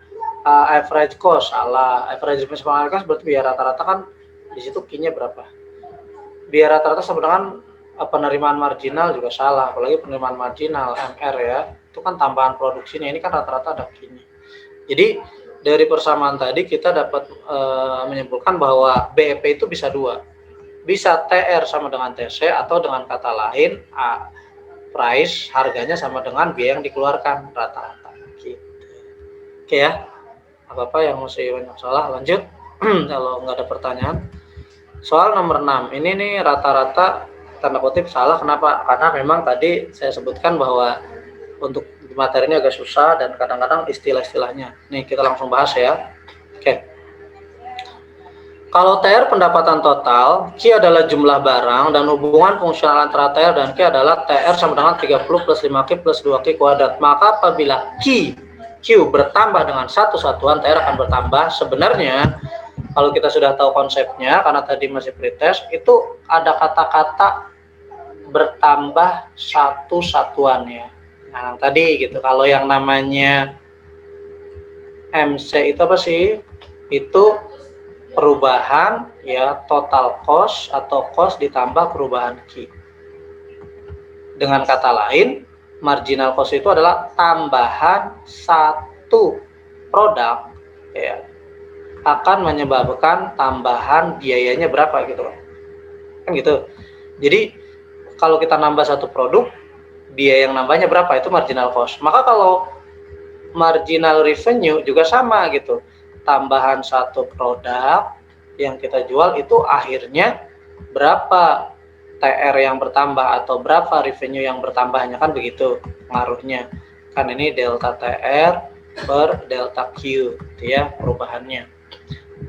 average cost. Salah. Average revenue sama average cost berarti biaya rata-rata kan di situ Q-nya berapa? Biaya rata-rata sama dengan penerimaan marginal juga salah. Apalagi penerimaan marginal MR ya. Itu kan tambahan produksinya. Ini kan rata-rata ada Q-nya. Jadi dari persamaan tadi kita dapat menyimpulkan bahwa BEP itu bisa dua. Bisa TR sama dengan TC atau dengan kata lain price harganya sama dengan biaya yang dikeluarkan rata-rata. Gitu. Oke ya. Apa-apa yang masih banyak salah lanjut. Kalau nggak ada pertanyaan. Soal nomor 6. Ini nih rata-rata tanda kutip salah. Kenapa? Karena memang tadi saya sebutkan bahwa untuk materi ini agak susah dan kadang-kadang istilah-istilahnya. Nih kita langsung bahas ya. Oke. Kalau TR pendapatan total, Q adalah jumlah barang dan hubungan fungsional antara TR dan Q adalah TR sama dengan 30 plus 5Q plus 2Q kuadrat. Maka apabila Q bertambah dengan satu satuan, TR akan bertambah. Sebenarnya kalau kita sudah tahu konsepnya, karena tadi masih pretest, itu ada kata-kata bertambah satu satuan ya. Nah, tadi gitu. Kalau yang namanya MC itu apa sih? Itu perubahan ya total cost atau cost ditambah perubahan Q. Dengan kata lain, marginal cost itu adalah tambahan satu produk ya akan menyebabkan tambahan biayanya berapa gitu kan gitu. Jadi kalau kita nambah satu produk, biaya yang nambahnya berapa, itu marginal cost. Maka kalau marginal revenue juga sama gitu, tambahan satu produk yang kita jual itu akhirnya berapa TR yang bertambah atau berapa revenue yang bertambahnya, kan begitu pengaruhnya. Kan ini delta TR per delta Q gitu ya perubahannya.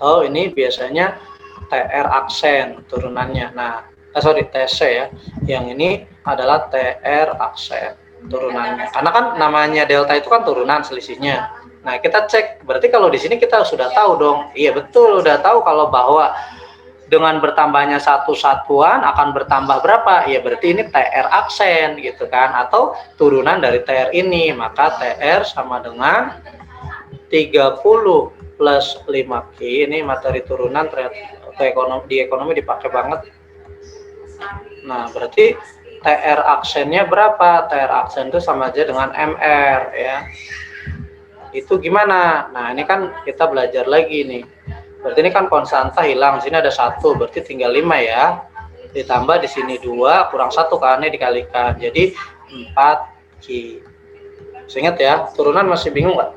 Oh ini biasanya TR aksen turunannya. Nah, TC ya. Yang ini adalah TR aksen turunannya. Karena kan namanya delta itu kan turunan selisihnya. Nah, kita cek. Berarti kalau di sini kita sudah tahu dong. Iya betul, udah tahu kalau bahwa dengan bertambahnya satu satuan akan bertambah berapa? Ya berarti ini TR aksen gitu kan, atau turunan dari TR ini. Maka TR sama dengan 30 plus 5Q. Ini materi turunan ternyata di ekonomi dipakai banget. Nah, berarti TR aksennya berapa? TR aksen itu sama aja dengan MR ya. Itu gimana? Nah, ini kan kita belajar lagi nih. Berarti ini kan konstanta hilang. Sini ada 1, berarti tinggal 5 ya. Ditambah di sini 2, kurang 1 kan, ini dikalikan. Jadi 4Q. Ingat ya, turunan masih bingung nggak?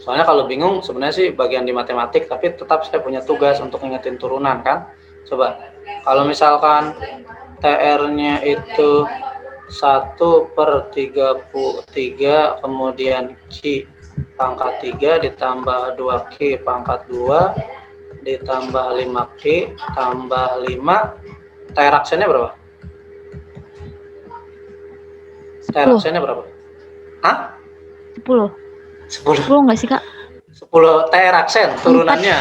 Soalnya kalau bingung sebenarnya sih bagian di matematik, tapi tetap saya punya tugas untuk ngingetin turunan kan. Coba, kalau misalkan TR-nya itu 1/33, kemudian Q pangkat 3 ditambah 2Q pangkat 2 ditambah 5Q tambah 5, TR aksennya berapa? TR aksennya berapa? Hah? 10 nggak sih, Kak? 10 TR aksen turunannya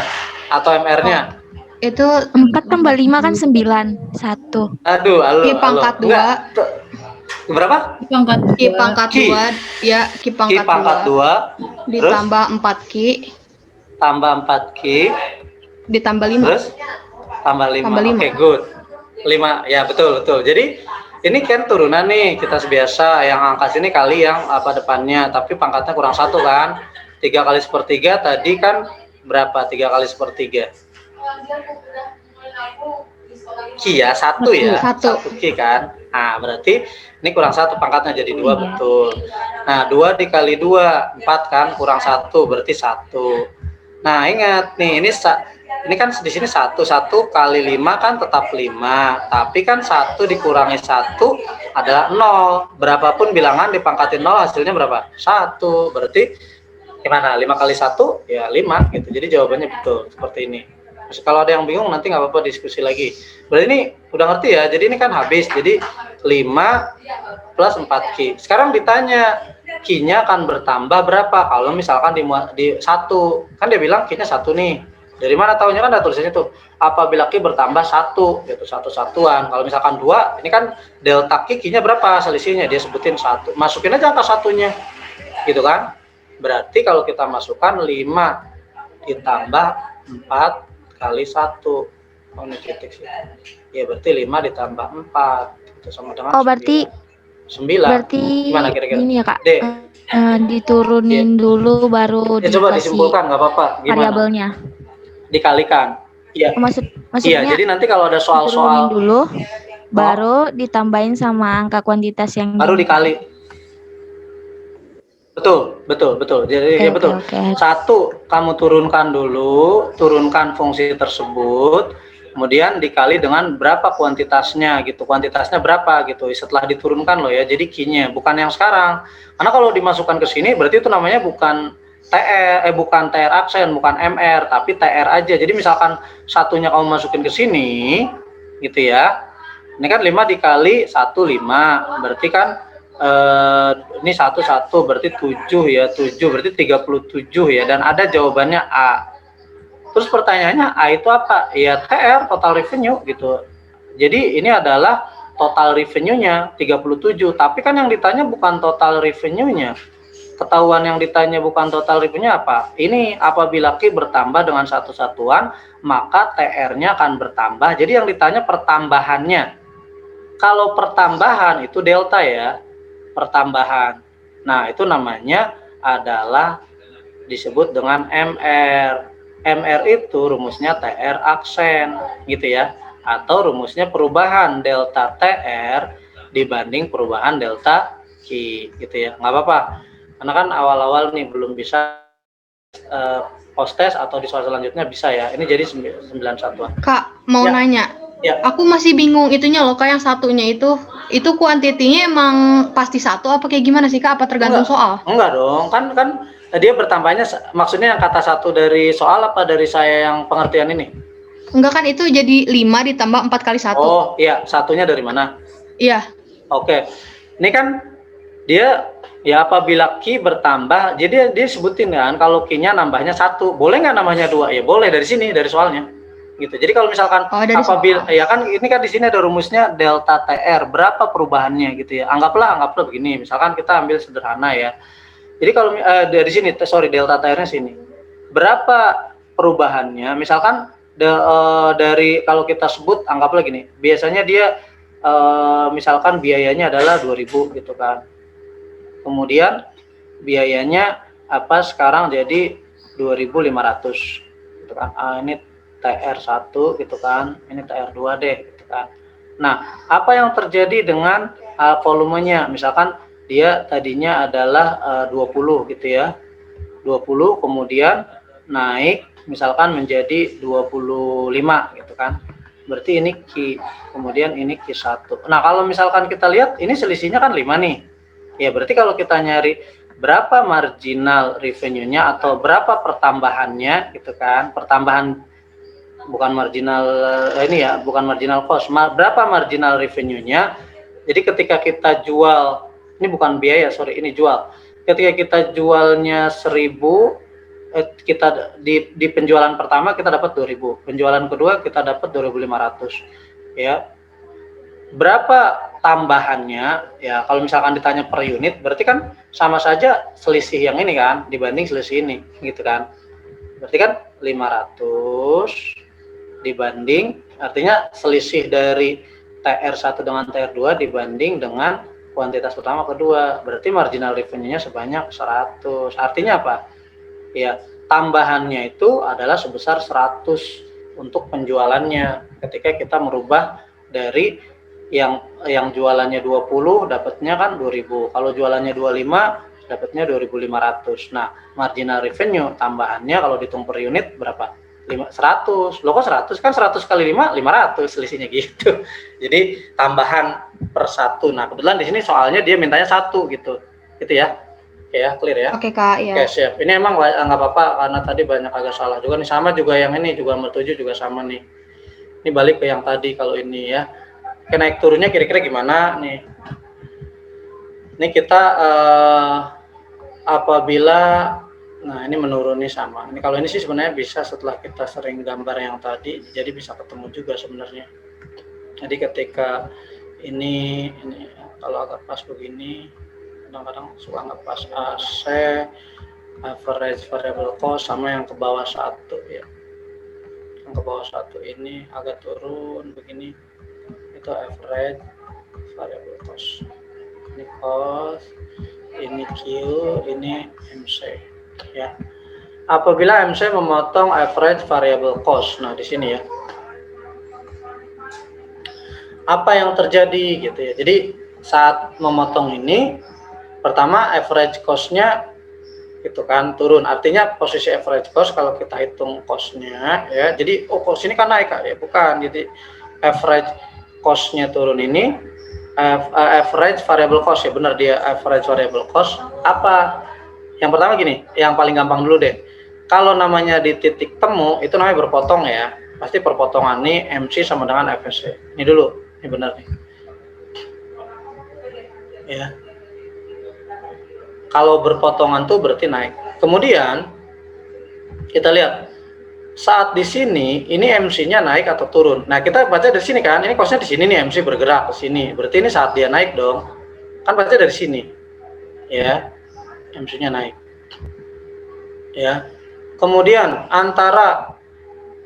4. Atau MR-nya? Itu 4 tambah 5 kan 9. 1. Aduh, halo. Q pangkat 2. Berapa? Q pangkat 2. Ya, Q pangkat 2 ditambah 4Q tambah 4Q ditambah 5. terus tambah 5. Oke, good. 5 ya, betul. Jadi ini kan turunan nih, kita biasa yang angka sini kali yang apa depannya, tapi pangkatnya kurang 1 kan. 3 kali sepertiga tadi kan berapa? 3 kali sepertiga. Ki ya, 1 ya. 1 ki kan. Nah, berarti ini kurang 1 pangkatnya jadi 2 betul. Nah, 2 dikali 2, 4 kan, kurang 1 berarti 1. Nah, ingat nih, ini kan di sini 1 kali 5 kan tetap 5, tapi kan 1 dikurangi 1 adalah 0. Berapapun bilangan dipangkatin 0 hasilnya berapa? 1. Berarti gimana? 5 kali 1 ya 5 gitu. Jadi jawabannya betul seperti ini. Terus kalau ada yang bingung nanti nggak apa-apa diskusi lagi. Berarti ini udah ngerti ya. Jadi ini kan habis. Jadi 5 plus 4 ki. Sekarang ditanya ki-nya akan bertambah berapa kalau misalkan di 1. Kan dia bilang ki-nya 1 nih. Dari mana tahunya kan ada tulisannya tuh. Apabila ki bertambah 1 gitu, 1 satuan. Kalau misalkan 2, ini kan delta ki-nya berapa selisihnya? Dia sebutin 1. Masukin aja angka 1-nya. Gitu kan? Berarti kalau kita masukkan 5 ditambah 4 kali 1. Oh, ini titik sih. Ya berarti 5 ditambah 4 itu sama dengan berarti 9. Berarti gimana kira-kira? ini ya Kak. D. Diturunin dulu baru Coba dikasih disimpulkan nggak apa-apa. Gimana? variabelnya. Dikalikan. Iya. Maksudnya Iya, jadi nanti kalau ada soal-soal dulu baru ditambahin sama angka kuantitas yang baru dikali. Betul. Jadi ya betul. Okay. 1 kamu turunkan fungsi tersebut, kemudian dikali dengan berapa kuantitasnya gitu. Kuantitasnya berapa gitu setelah diturunkan loh ya. Jadi ki-nya bukan yang sekarang. Karena kalau dimasukkan ke sini berarti itu namanya bukan bukan TR aksen, bukan MR, tapi TR aja. Jadi misalkan 1-nya kamu masukin ke sini gitu ya. Ini kan 5 dikali 1 5. Berarti kan ini 1 berarti 7 ya, 7 berarti 37 ya, dan ada jawabannya A. Terus pertanyaannya A itu apa? Ya TR, total revenue gitu. Jadi ini adalah total revenue-nya 37, tapi kan yang ditanya bukan total revenue-nya. Ketahuan yang ditanya bukan total revenue apa? Ini apabila Ki bertambah dengan 1 satuan, maka TR-nya akan bertambah. Jadi yang ditanya pertambahannya. Kalau pertambahan itu delta ya, pertambahan. Nah, itu namanya adalah disebut dengan MR. MR itu rumusnya TR aksen gitu ya. Atau rumusnya perubahan delta TR dibanding perubahan delta Ki gitu ya. Nggak apa-apa. Karena kan awal-awal nih belum bisa post test atau di soal selanjutnya bisa ya. Ini jadi 9 satuan. Kak, mau nanya. Ya. Aku masih bingung itunya loh Kak, yang satunya itu kuantitinya emang pasti 1 apa kayak gimana sih Kak? Apa tergantung soal? Enggak dong. Kan dia bertambahnya maksudnya yang kata 1 dari soal apa dari saya yang pengertian ini? Enggak kan, itu jadi 5 ditambah 4 kali 1. Oh, iya. Satunya dari mana? Iya. Oke. Ini kan dia ya apabila Ki bertambah, jadi dia sebutin kan kalau Ki-nya nambahnya 1, boleh nggak nambahnya 2? Ya boleh dari sini, dari soalnya gitu. Jadi kalau misalkan apabila ya kan ini kan di sini ada rumusnya delta TR, berapa perubahannya gitu ya. Anggaplah begini, misalkan kita ambil sederhana ya. Jadi kalau dari sini delta TR-nya sini. Berapa perubahannya? Misalkan dari kalau kita sebut anggaplah gini, biasanya dia misalkan biayanya adalah 2.000 gitu kan. Kemudian biayanya sekarang jadi 2.500 gitu kan. Ini TR1 gitu kan, ini TR2 deh gitu kan. Nah, apa yang terjadi dengan volumenya? Misalkan dia tadinya adalah 20 gitu ya. 20 kemudian naik misalkan menjadi 25 gitu kan. Berarti ini Ki, kemudian ini Q1. Nah, kalau misalkan kita lihat ini selisihnya kan 5 nih. Ya berarti kalau kita nyari berapa marginal revenue-nya atau berapa pertambahannya gitu kan, pertambahan bukan marginal bukan marginal cost, berapa marginal revenue-nya. Jadi ketika kita jual, ini bukan biaya, ini jual. Ketika kita jualnya 1.000, kita di penjualan pertama kita dapat 2.000, penjualan kedua kita dapat 2.500 ya. Berapa tambahannya ya, kalau misalkan ditanya per unit berarti kan sama saja selisih yang ini kan dibanding selisih ini gitu kan. Berarti kan 500 dibanding, artinya selisih dari TR1 dengan TR2 dibanding dengan kuantitas pertama kedua, berarti marginal revenue-nya sebanyak 100. Artinya apa? Ya, tambahannya itu adalah sebesar 100 untuk penjualannya. Ketika kita merubah dari yang jualannya 20 dapatnya kan 2000. Kalau jualannya 25 dapatnya 2.500. Nah, marginal revenue tambahannya kalau dihitung per unit berapa? 100. Loh kok 100? Kan 100 kali 5 500 selisihnya gitu. Jadi tambahan per 1. Nah, kebetulan di sini soalnya dia mintanya 1 gitu. Gitu ya. Oke ya, clear ya. Oke Kak, ya. Oke, siap. Ini emang nggak apa-apa karena tadi banyak agak salah juga nih. Sama juga yang ini juga nomor 7 juga sama nih. Ini balik ke yang tadi kalau ini ya. Oke, naik turunnya kira-kira gimana nih? Ini kita apabila ini menurun nih sama. Ini kalau ini sih sebenarnya bisa setelah kita sering gambar yang tadi, jadi bisa ketemu juga sebenarnya. Jadi ketika ini kalau agak pas begini, kadang-kadang suka nggak pas AC, average variable cost sama yang ke bawah 1 ya. Yang ke bawah 1 ini agak turun begini, itu average variable cost. Ini cost, ini Q, ini MC ya. Apabila MC memotong average variable cost, nah di sini ya, apa yang terjadi gitu ya. Jadi saat memotong ini, pertama average cost-nya itu kan turun. Artinya posisi average cost kalau kita hitung cost-nya ya. Jadi cost ini kan naik Kak ya, bukan. Jadi average cost-nya turun ini average variable cost ya, benar dia average variable cost. Apa? Yang pertama gini, yang paling gampang dulu deh. Kalau namanya di titik temu itu namanya berpotong ya. Pasti perpotongan nih MC sama dengan FSC. Ini dulu, ini benar nih. Ya. Kalau berpotongan tuh berarti naik. Kemudian kita lihat saat di sini ini MC-nya naik atau turun. Nah, kita baca dari sini kan. Ini cost-nya di sini nih, MC bergerak ke sini. Berarti ini saat dia naik dong. Kan baca dari sini. Ya. MC-nya naik. Ya. Kemudian antara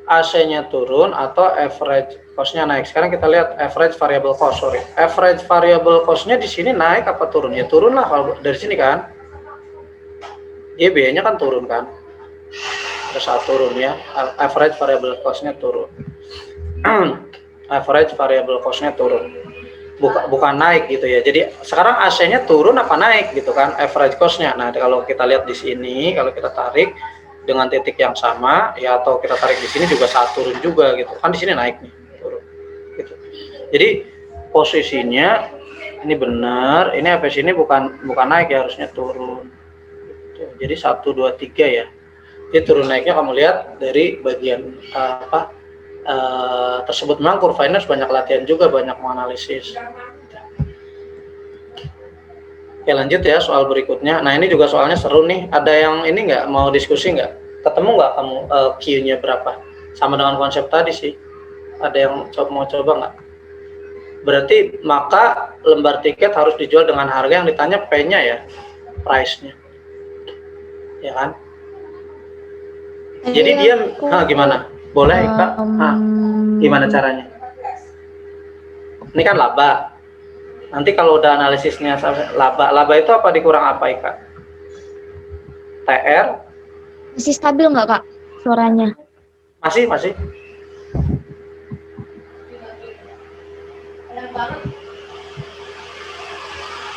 AC-nya turun atau average cost-nya naik. Sekarang kita lihat average variable cost, sorry. Average variable cost-nya di sini naik apa turun? Ya turun lah kalau dari sini kan. Ya biayanya kan turun kan. Pada saat turun ya, average variable cost-nya turun. Average variable cost-nya turun. Bukan naik gitu ya. Jadi sekarang AC-nya turun apa naik gitu kan, average cost-nya. Nah, kalau kita lihat di sini, kalau kita tarik dengan titik yang sama ya, atau kita tarik di sini juga saat turun juga gitu. Kan di sini naik nih, turun. Gitu. Jadi posisinya ini benar, ini FS ini bukan naik ya, harusnya turun. Gitu. Jadi 1 2 3 ya. Jadi turun naiknya kamu lihat dari bagian tersebut. Memang kurva ini banyak latihan juga, banyak menganalisis. Oke, lanjut ya soal berikutnya. Nah, ini juga soalnya seru nih. Ada yang ini nggak mau diskusi nggak? Ketemu nggak kamu Q-nya berapa? Sama dengan konsep tadi sih. Ada yang mau coba nggak? Berarti maka lembar tiket harus dijual dengan harga yang ditanya P-nya ya, price-nya. Ya kan? Jadi dia gimana? Boleh Kak? Gimana caranya? Ini kan laba. Nanti kalau udah analisisnya laba itu apa dikurang apa Kak? TR? Masih stabil nggak Kak suaranya? Masih.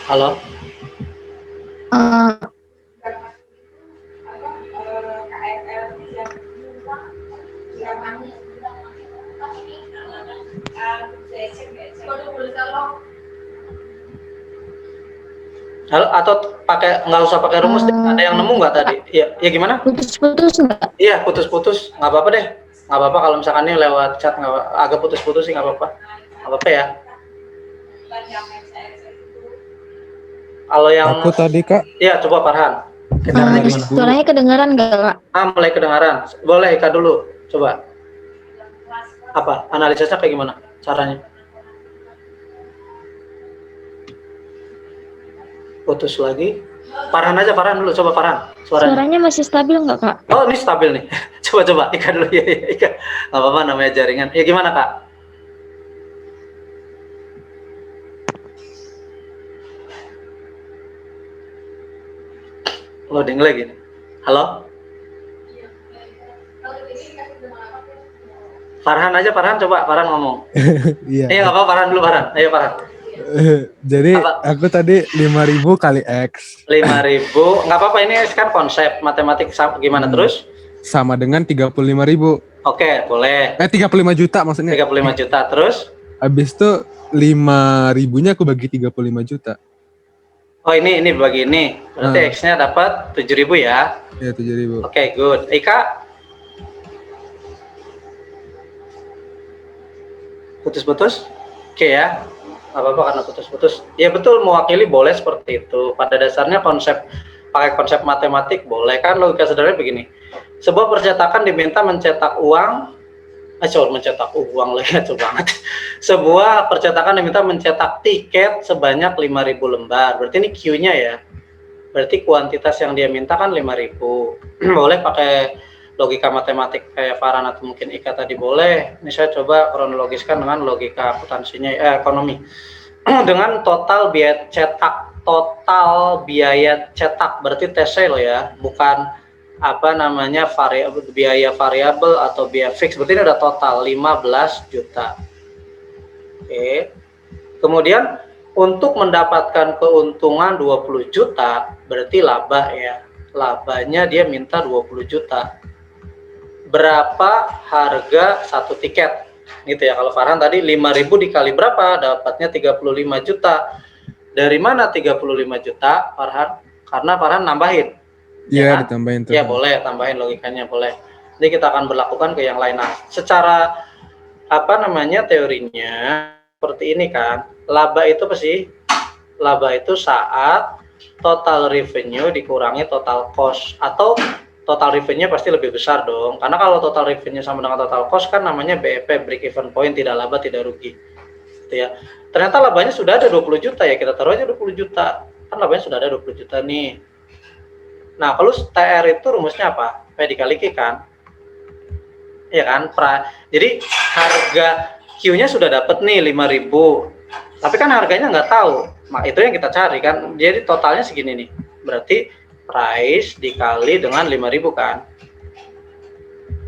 Halo? Halo, atau nggak usah pakai rumus deh. Ada yang nemu nggak tadi? Ya gimana? Putus-putus nggak? Iya, putus-putus, nggak apa-apa deh. Nggak apa-apa kalau misalkan ini lewat chat, agak putus-putus sih nggak apa-apa. Nggak apa-apa ya. Kalau yang aku tadi Kak. Iya, coba Farhan. Caranya gimana? Suaranya kedengaran nggak Kak? Mulai kedengaran. Boleh Kak dulu, coba. Apa? Analisisnya kayak gimana caranya? Putus lagi. Farhan aja, Farhan dulu, coba Farhan. Suaranya masih stabil nggak Kak? Oh, ini stabil nih. Coba Ika dulu ya, Ika. Nggak apa-apa namanya jaringan. Ya gimana Kak? Loading lagi. Halo? Farhan aja, Farhan coba, Farhan ngomong. Iya. Nggak apa-apa, Farhan dulu, Farhan. Ayo, Farhan. Jadi aku tadi 5.000 kali X. 5.000, nggak apa-apa, ini kan konsep matematik gimana terus? Sama dengan 35.000. Oke, boleh. 35 juta maksudnya. 35 juta, terus? Habis itu 5.000-nya aku bagi 35 juta. Oh ini bagi ini. Berarti X-nya dapat 7.000 ya? Iya, 7.000. Oke, good. Ika? Putus-putus? Oke ya. Apa-apa karena putus-putus. Ya betul, mewakili boleh seperti itu. Pada dasarnya pakai konsep matematik boleh. Kan logika sederhana begini. Sebuah percetakan diminta mencetak uang, mencetak uang lagi itu banget. Sebuah percetakan diminta mencetak tiket sebanyak 5.000 lembar. Berarti ini Q-nya ya. Berarti kuantitas yang dia minta kan 5.000. Boleh pakai logika matematik kayak Farhan atau mungkin Ika tadi boleh. Ini saya coba kronologiskan dengan logika akuntansinya ekonomi. Dengan total biaya cetak berarti TC loh ya, bukan biaya variabel atau biaya fix. Berarti ini udah total 15 juta. Oke. Kemudian untuk mendapatkan keuntungan 20 juta berarti laba ya. Labanya dia minta 20 juta. Berapa harga satu tiket? Gitu ya. Kalau Farhan tadi 5.000 dikali berapa? Dapatnya 35 juta. Dari mana 35 juta, Farhan? Karena Farhan nambahin. Iya, kan? ditambahin tuh. Ya boleh, tambahin logikanya boleh. Nanti kita akan berlakukan ke yang lain. Nah, secara teorinya seperti ini kan. Laba itu apa sih? Laba itu saat total revenue dikurangi total cost, atau total revenue pasti lebih besar dong. Karena kalau total revenue sama dengan total cost kan namanya BEP, break even point, tidak laba tidak rugi. Gitu ya. Ternyata labanya sudah ada 20 juta ya, kita taruh aja 20 juta. Kan labanya sudah ada 20 juta nih. Nah, kalau TR itu rumusnya apa? P dikali Q kan? Iya kan? Jadi harga Q-nya sudah dapat nih 5.000. Tapi kan harganya nggak tahu. Nah, itu yang kita cari kan. Jadi totalnya segini nih. Berarti price dikali dengan 5.000 kan.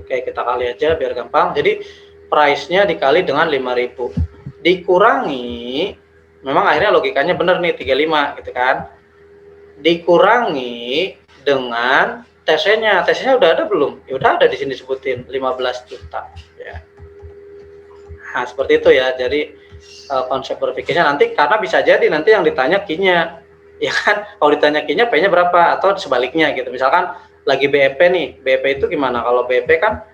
Oke, kita kali aja biar gampang. Jadi price-nya dikali dengan 5.000. Dikurangi, memang akhirnya logikanya benar nih 35 gitu kan. Dikurangi dengan TC-nya. TC-nya udah ada belum? Ya udah ada di sini disebutin 15 juta ya. Nah, seperti itu ya. Jadi konsep berpikirnya nanti, karena bisa jadi nanti yang ditanya Q-nya. Ya kan, kalau ditanya Q-nya P-nya berapa, atau sebaliknya gitu. Misalkan lagi BEP nih, BEP itu gimana? Kalau BEP kan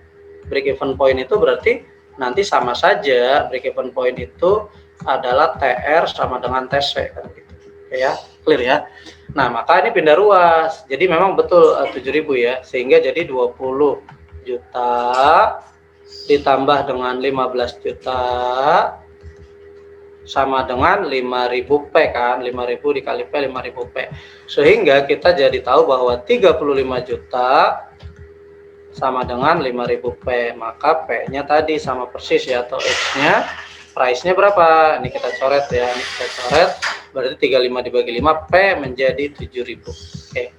break even point itu berarti nanti sama saja, break even point itu adalah TR sama dengan TC kan gitu. Ya, clear ya. Nah, maka ini pindah ruas. Jadi memang betul 7.000 ya, sehingga jadi 20 juta ditambah dengan 15 juta sama dengan 5.000 P kan, 5.000 dikali P, 5.000 P. Sehingga kita jadi tahu bahwa 35 juta sama dengan 5.000 P. Maka P-nya tadi sama persis ya, atau X-nya, price-nya berapa? Ini kita coret ya, ini kita coret. Berarti 35 dibagi 5, P menjadi 7.000. Oke.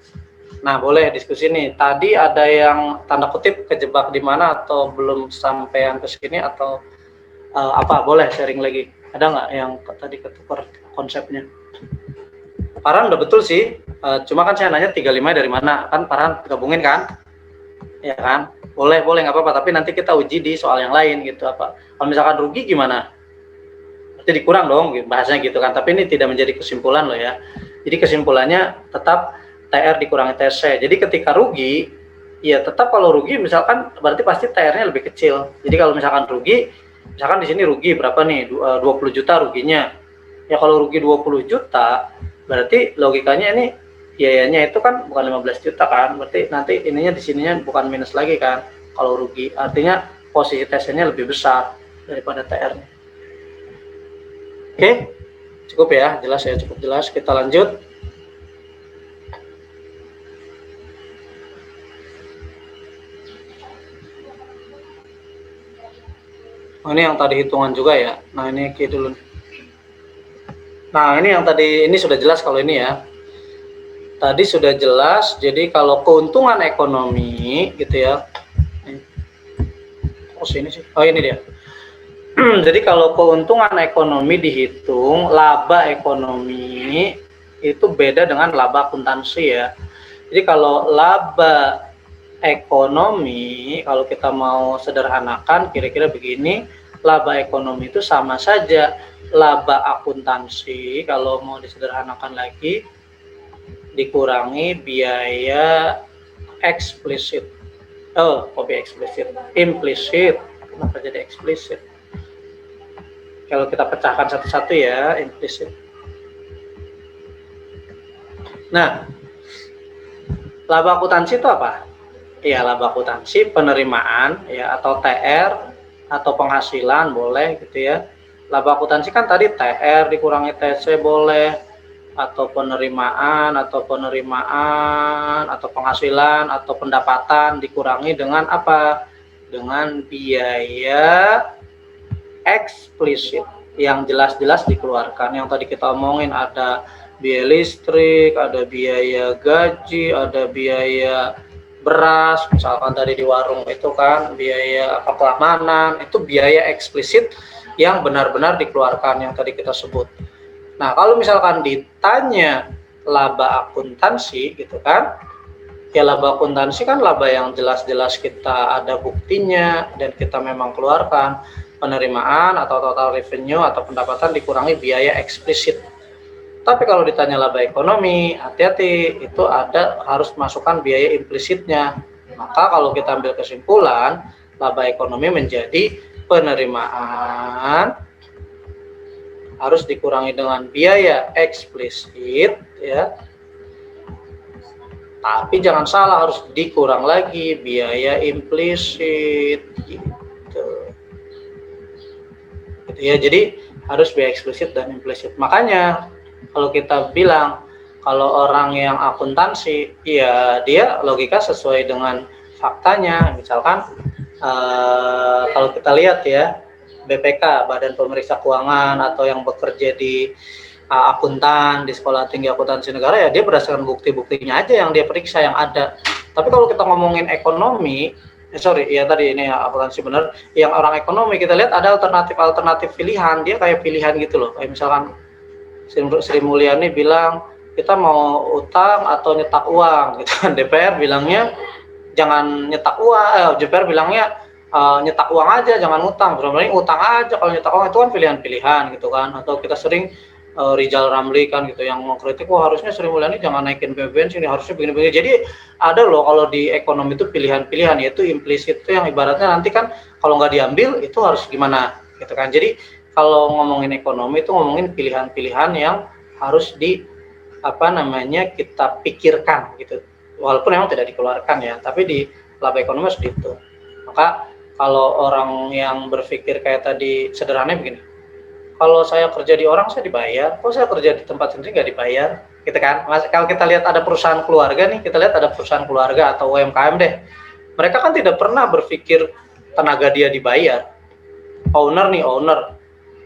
Nah, boleh diskusi nih. Tadi ada yang tanda kutip kejebak di mana atau belum sampean ke sini atau apa? Boleh sharing lagi. Ada nggak yang tadi ketukar konsepnya? Farhan udah betul sih, cuma kan saya nanya 35 dari mana, kan Farhan gabungin kan? Ya kan? Boleh nggak apa-apa, tapi nanti kita uji di soal yang lain gitu. Apa? Kalau misalkan rugi gimana? Berarti dikurang dong, bahasanya gitu kan. Tapi ini tidak menjadi kesimpulan loh ya. Jadi kesimpulannya tetap TR dikurangi TC. Jadi ketika rugi, ya tetap kalau rugi misalkan berarti pasti TR-nya lebih kecil. Jadi kalau misalkan rugi, misalkan di sini rugi berapa nih? 20 juta ruginya. Ya kalau rugi 20 juta, berarti logikanya ini biayanya itu kan bukan 15 juta kan. Berarti nanti ininya di sininya bukan minus lagi kan kalau rugi. Artinya posisi TC-nya lebih besar daripada TR-nya. Oke. Cukup ya, jelas ya, cukup jelas. Kita lanjut. Oh, ini yang tadi hitungan juga ya. Nah, ini Q dulu. Nah, ini yang tadi, ini sudah jelas kalau ini ya. tadi sudah jelas. Jadi kalau keuntungan ekonomi gitu ya. Oh sini sih. Oh ini dia. Jadi kalau keuntungan ekonomi dihitung, laba ekonomi itu beda dengan laba akuntansi ya. Jadi kalau laba ekonomi, kalau kita mau sederhanakan kira-kira begini, laba ekonomi itu sama saja laba akuntansi kalau mau disederhanakan lagi dikurangi biaya eksplisit. Implisit. Kenapa jadi eksplisit? Kalau kita pecahkan satu-satu ya, implisit. Nah, laba akuntansi itu apa? Ya, laba akuntansi penerimaan ya atau TR atau penghasilan boleh gitu ya. Laba akuntansi kan tadi TR dikurangi TC boleh, atau penerimaan atau penghasilan atau pendapatan dikurangi dengan apa? Dengan biaya eksplisit yang jelas-jelas dikeluarkan. Yang tadi kita omongin ada biaya listrik, ada biaya gaji, ada biaya beras, misalkan tadi di warung itu kan biaya keamanan, itu biaya eksplisit yang benar-benar dikeluarkan yang tadi kita sebut. Nah, kalau misalkan ditanya laba akuntansi gitu kan, ya laba akuntansi kan laba yang jelas-jelas kita ada buktinya dan kita memang keluarkan penerimaan atau total revenue atau pendapatan dikurangi biaya eksplisit. Tapi kalau ditanya laba ekonomi, hati-hati, itu ada harus masukkan biaya implisitnya. Maka kalau kita ambil kesimpulan, laba ekonomi menjadi penerimaan harus dikurangi dengan biaya eksplisit ya. Tapi jangan salah, harus dikurang lagi biaya implisit gitu. Gitu ya. Jadi harus biaya eksplisit dan implisit. Makanya kalau kita bilang kalau orang yang akuntansi, ya dia logika sesuai dengan faktanya. Misalkan kalau kita lihat ya, BPK, Badan Pemeriksa Keuangan, atau yang bekerja di akuntan di Sekolah Tinggi Akuntansi Negara, ya dia berdasarkan bukti-buktinya aja yang dia periksa yang ada. Tapi kalau kita ngomongin ekonomi, tadi ini ya, akuntansi benar, yang orang ekonomi kita lihat ada alternatif pilihan, dia kayak pilihan gitu loh. Kayak misalkan Sri Mulyani bilang kita mau utang atau nyetak uang gitu kan. DPR bilangnya jangan nyetak uang, DPR bilangnya nyetak uang aja, jangan utang. Sebenarnya utang aja, kalau nyetak uang itu kan pilihan-pilihan gitu kan. Atau kita sering Rizal Ramli kan gitu yang mengkritik, harusnya Sri Mulyani jangan naikin BBM sini, harusnya begini-begini. Jadi ada loh kalau di ekonomi itu pilihan-pilihan, yaitu implisit itu yang ibaratnya nanti kan kalau nggak diambil itu harus gimana gitu kan. Jadi kalau ngomongin ekonomi itu ngomongin pilihan-pilihan yang harus kita pikirkan gitu. Walaupun memang tidak dikeluarkan ya, tapi di laba ekonomi harus dihitung. Maka kalau orang yang berpikir kayak tadi sederhananya begini, kalau saya kerja di orang saya dibayar, kalau saya kerja di tempat sendiri nggak dibayar, gitu kan? Kalau kita lihat ada perusahaan keluarga nih, kita lihat ada perusahaan keluarga atau UMKM deh, mereka kan tidak pernah berpikir tenaga dia dibayar. Owner,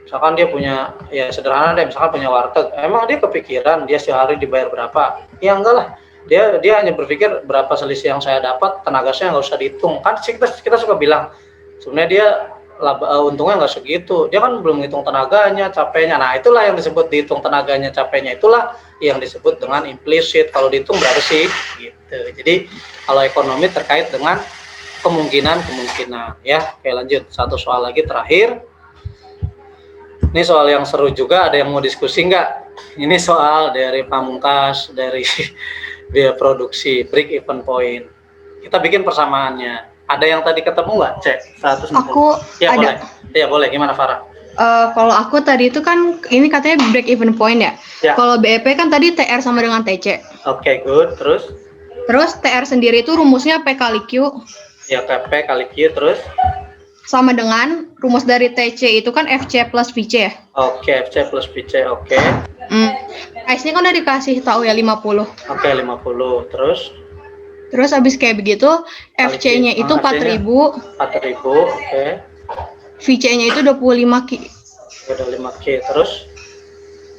misalkan dia punya, ya sederhana deh, misalkan punya warteg, emang dia kepikiran dia sehari dibayar berapa? Ya enggak lah. Dia hanya berpikir berapa selisih yang saya dapat, tenaga saya nggak usah dihitung. Kan kita suka bilang sebenarnya dia untungnya nggak segitu, dia kan belum hitung tenaganya, capeknya. Nah itulah yang disebut dihitung tenaganya, capeknya, itulah yang disebut dengan implisit. Kalau dihitung berapa sih gitu. Jadi kalau ekonomi terkait dengan kemungkinan ya. Oke, lanjut satu soal lagi terakhir. Ini soal yang seru juga, ada yang mau diskusi nggak? Ini soal dari Pamungkas, dari biaya produksi, break even point. Kita bikin persamaannya. Ada yang tadi ketemu nggak, Cek? 160. Aku ya, ada. Boleh. Ya boleh. Gimana, Farah? Kalau aku tadi itu kan ini katanya break even point ya. Kalau BEP kan tadi TR sama dengan TC. Oke, good. Terus TR sendiri itu rumusnya P kali Q. Ya, P kali Q, terus? Sama dengan rumus dari TC itu kan FC plus VC ya. Oke, FC plus VC, oke. Price-nya kan udah dikasih tahu ya 50. Oke, 50. Terus habis kayak begitu, FC-nya itu 4.000. 4.000, oke. VC-nya itu 25K. 25K,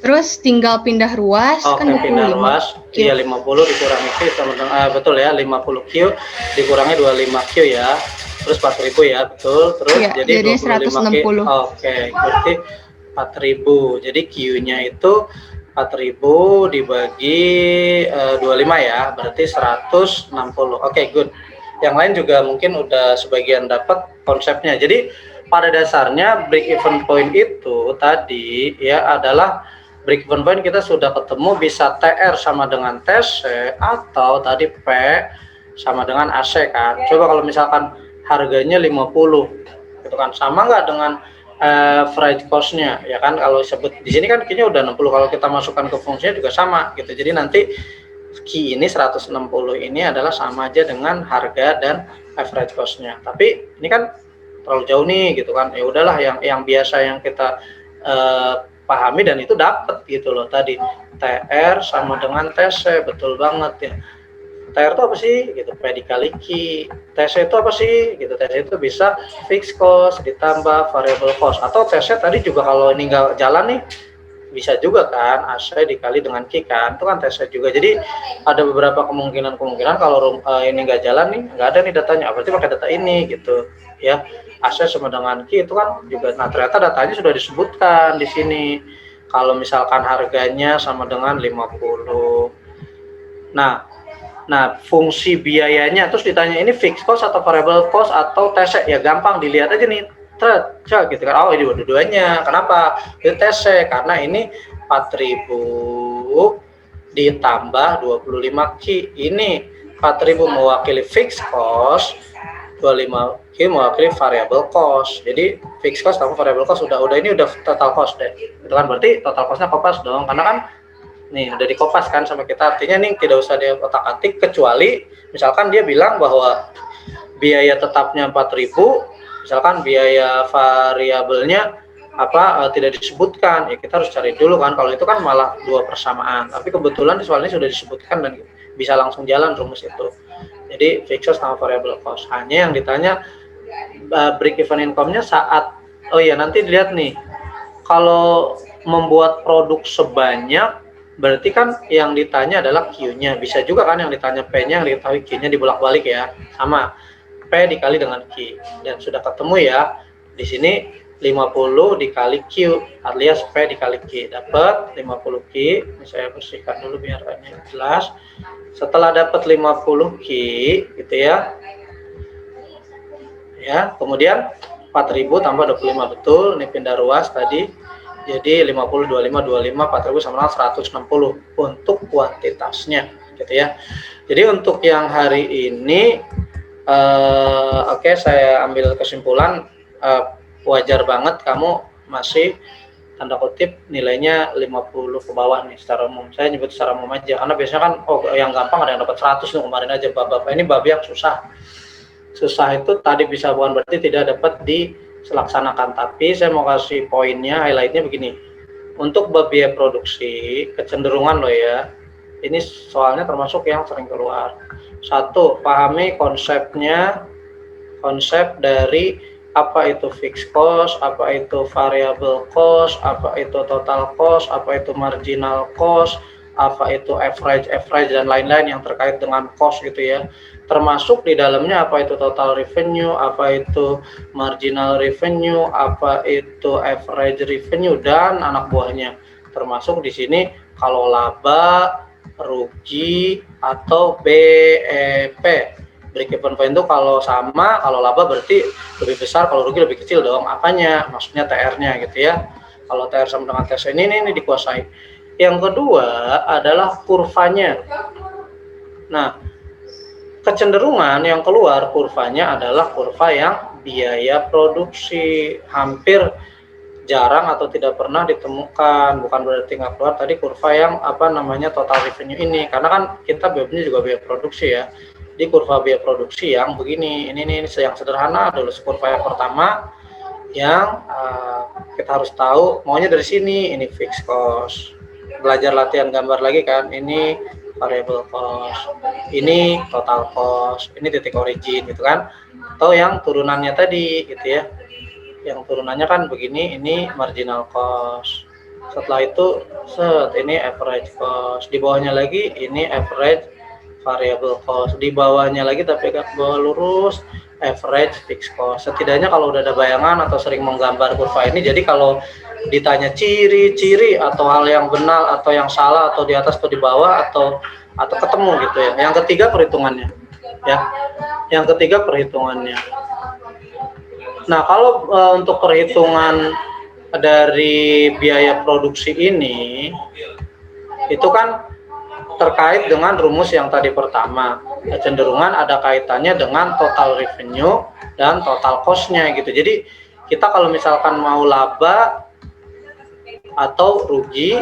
Terus tinggal pindah ruas kan Oke, pindah 25 ruas. Q. Iya, 50 dikurangi Q sama dengan betul ya, 50 Q dikurangi 25 Q ya. Terus 4.000 ya, betul. Terus Iya, jadi 25 Q. 160. Oke, berarti 4.000. Jadi Q-nya itu 4.000 dibagi 25 ya, berarti 160. Oke, good. Yang lain juga mungkin udah sebagian dapat konsepnya. Jadi pada dasarnya break even point itu tadi ya adalah break even point kita sudah ketemu bisa TR sama dengan TC atau tadi P sama dengan AC kan. Coba kalau misalkan harganya 50 gitu kan, sama nggak dengan average cost-nya ya kan. Kalau sebut di sini kan kayaknya udah 60, kalau kita masukkan ke fungsinya juga sama gitu. Jadi nanti Q ini 160 ini adalah sama aja dengan harga dan average cost-nya. Tapi ini kan terlalu jauh nih gitu kan. Ya udahlah yang biasa yang kita pahami dan itu dapat gitu loh tadi. TR sama dengan TC, betul banget ya. TR itu apa sih? Gitu, P dikali Q. TC itu apa sih? Gitu, TC itu bisa fixed cost ditambah variable cost. Atau TC tadi juga kalau ini nggak jalan nih, bisa juga kan AC dikali dengan Q kan, itu kan TC juga. Jadi ada beberapa kemungkinan kalau ini nggak jalan nih, nggak ada nih datanya, berarti pakai data ini gitu ya. AC sama dengan Q itu kan juga, nah ternyata datanya sudah disebutkan di sini. Kalau misalkan harganya sama dengan 50. Nah, fungsi biayanya terus ditanya ini fixed cost atau variable cost atau TC, ya gampang dilihat aja nih. Cek gitu kan. Oh, ini dua-duanya. Kenapa? Itu TC karena ini 4.000 ditambah 25 Q. Ini 4.000 mewakili fixed cost, 25 Q mewakili variable cost. Jadi fixed cost sama variable cost udah ini udah total cost deh. Itu kan berarti total costnya kopas dong, karena kan nih udah dikopas kan sama kita. Artinya nih tidak usah dia otak-atik, kecuali misalkan dia bilang bahwa biaya tetapnya 4.000, misalkan biaya variabelnya tidak disebutkan, ya kita harus cari dulu kan. Kalau itu kan malah dua persamaan, tapi kebetulan di soal ini sudah disebutkan dan bisa langsung jalan rumus itu. Jadi fixed cost sama variable cost, hanya yang ditanya break even income-nya saat nanti dilihat nih, kalau membuat produk sebanyak berarti kan yang ditanya adalah Q-nya. Bisa juga kan yang ditanya P-nya, yang diketahui Q-nya dibolak-balik ya, sama P dikali dengan Q, dan sudah ketemu ya di sini 50 dikali Q alias P dikali Q, dapat 50 Q. Ini saya bersihkan dulu biar ini jelas. Setelah dapat 50 Q gitu ya, kemudian 4.000 tambah 25, betul, ini pindah ruas tadi. Jadi 50, 25, 4.000 sama 160 untuk kuantitasnya gitu ya. Jadi untuk yang hari ini saya ambil kesimpulan, wajar banget kamu masih tanda kutip nilainya 50 ke bawah nih secara umum. Saya nyebut secara umum aja karena biasanya kan yang gampang ada yang dapat 100 nih, kemarin aja bab-bab ini bab yang susah itu tadi bisa bukan berarti tidak dapat dilaksanakan. Tapi saya mau kasih poinnya, highlightnya begini. Untuk bab biaya produksi kecenderungan loh ya, ini soalnya termasuk yang sering keluar. Satu, pahami konsep dari apa itu fixed cost, apa itu variable cost, apa itu total cost, apa itu marginal cost, apa itu average dan lain-lain yang terkait dengan cost gitu ya. Termasuk di dalamnya apa itu total revenue, apa itu marginal revenue, apa itu average revenue dan anak buahnya. Termasuk di sini kalau laba, rugi atau BEP. Break even point itu kalau sama, kalau laba berarti lebih besar, kalau rugi lebih kecil dong. Apanya? Maksudnya TR-nya gitu ya. Kalau TR sama dengan TC ini dikuasai. Yang kedua adalah kurvanya. Nah, kecenderungan yang keluar kurvanya adalah kurva yang biaya produksi. Hampir jarang atau tidak pernah ditemukan, bukan berarti nggak keluar tadi kurva yang total revenue ini, karena kan kita biayanya juga biaya produksi ya. Di kurva biaya produksi yang begini, ini yang sederhana dulu. Kurva yang pertama yang kita harus tahu maunya dari sini, ini fixed cost. Belajar latihan gambar lagi kan, ini variable cost, ini total cost, ini titik origin gitu kan. Atau yang turunannya tadi gitu ya, yang turunannya kan begini, ini marginal cost. Setelah itu ini average cost, di bawahnya lagi ini average variable cost, di bawahnya lagi tapi ke bawah lurus average fixed cost. Setidaknya kalau udah ada bayangan atau sering menggambar kurva ini, jadi kalau ditanya ciri-ciri atau hal yang benar atau yang salah atau di atas atau di bawah atau ketemu gitu ya. Yang ketiga perhitungannya ya. Yang ketiga perhitungannya. Nah, kalau untuk perhitungan dari biaya produksi ini itu kan terkait dengan rumus yang tadi pertama, kecenderungan ada kaitannya dengan total revenue dan total cost-nya gitu. Jadi kita kalau misalkan mau laba atau rugi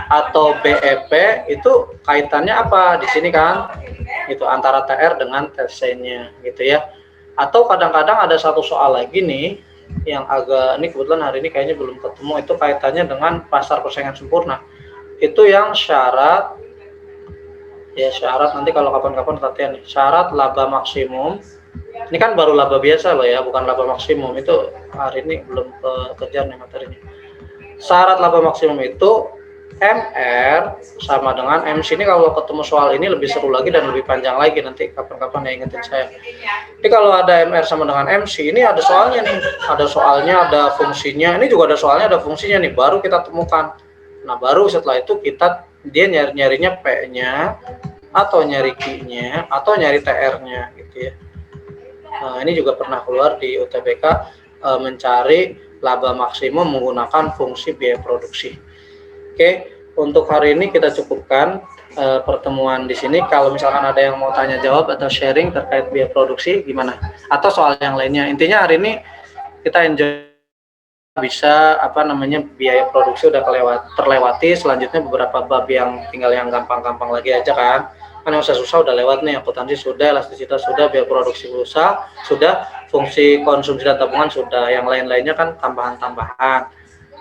atau BEP itu kaitannya apa di sini kan? Itu antara TR dengan TC-nya gitu ya. Atau kadang-kadang ada satu soal lagi nih yang agak, ini kebetulan hari ini kayaknya belum ketemu, itu kaitannya dengan pasar persaingan sempurna. Itu yang syarat nanti kalau kapan-kapan latihan nih, syarat laba maksimum. Ini kan baru laba biasa loh ya, bukan laba maksimum. Itu hari ini belum kejar nih materinya. Syarat laba maksimum itu MR sama dengan MC. Ini kalau ketemu soal ini lebih seru lagi dan lebih panjang lagi, nanti kapan-kapan ya ingetin saya. Ini kalau ada MR sama dengan MC, ini ada soalnya nih, ada soalnya, ada fungsinya. Ini juga ada soalnya, ada fungsinya nih, baru kita temukan. Nah, baru setelah itu dia nyarinya P-nya atau nyari Q-nya atau nyari TR-nya gitu ya. Nah, ini juga pernah keluar di UTBK, mencari laba maksimum menggunakan fungsi biaya produksi. Oke, untuk hari ini kita cukupkan pertemuan di sini. Kalau misalkan ada yang mau tanya jawab atau sharing terkait biaya produksi gimana, atau soal yang lainnya, intinya hari ini kita enjoy, bisa biaya produksi udah terlewati. Selanjutnya beberapa bab yang tinggal yang gampang-gampang lagi aja kan yang susah udah lewat nih. Akuntansi sudah, elastisitas sudah, biaya produksi usaha sudah, fungsi konsumsi dan tabungan sudah, yang lain-lainnya kan tambahan-tambahan.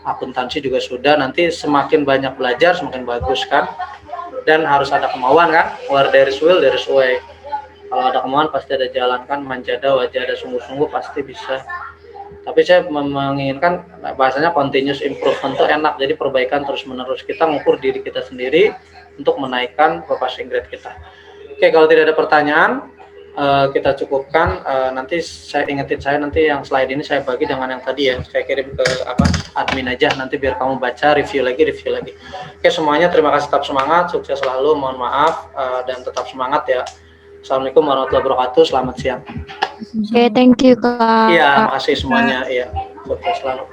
Akuntansi juga sudah. Nanti semakin banyak belajar semakin bagus kan, dan harus ada kemauan kan, where there is will there is way. Kalau ada kemauan pasti ada jalan kan, manjada wajah ada sungguh-sungguh pasti bisa. Tapi saya menginginkan bahasanya continuous improvement itu enak, jadi perbaikan terus menerus. Kita ngukur diri kita sendiri untuk menaikkan passing grade kita. Oke, kalau tidak ada pertanyaan kita cukupkan. Nanti saya ingetin, saya nanti yang slide ini saya bagi dengan yang tadi ya, saya kirim ke admin aja, nanti biar kamu baca, review lagi. Oke, semuanya terima kasih, tetap semangat, sukses selalu, mohon maaf dan tetap semangat ya. Assalamualaikum warahmatullahi wabarakatuh, selamat siang. Oke, thank you Kak. Iya, makasih semuanya. Iya, sukses selalu.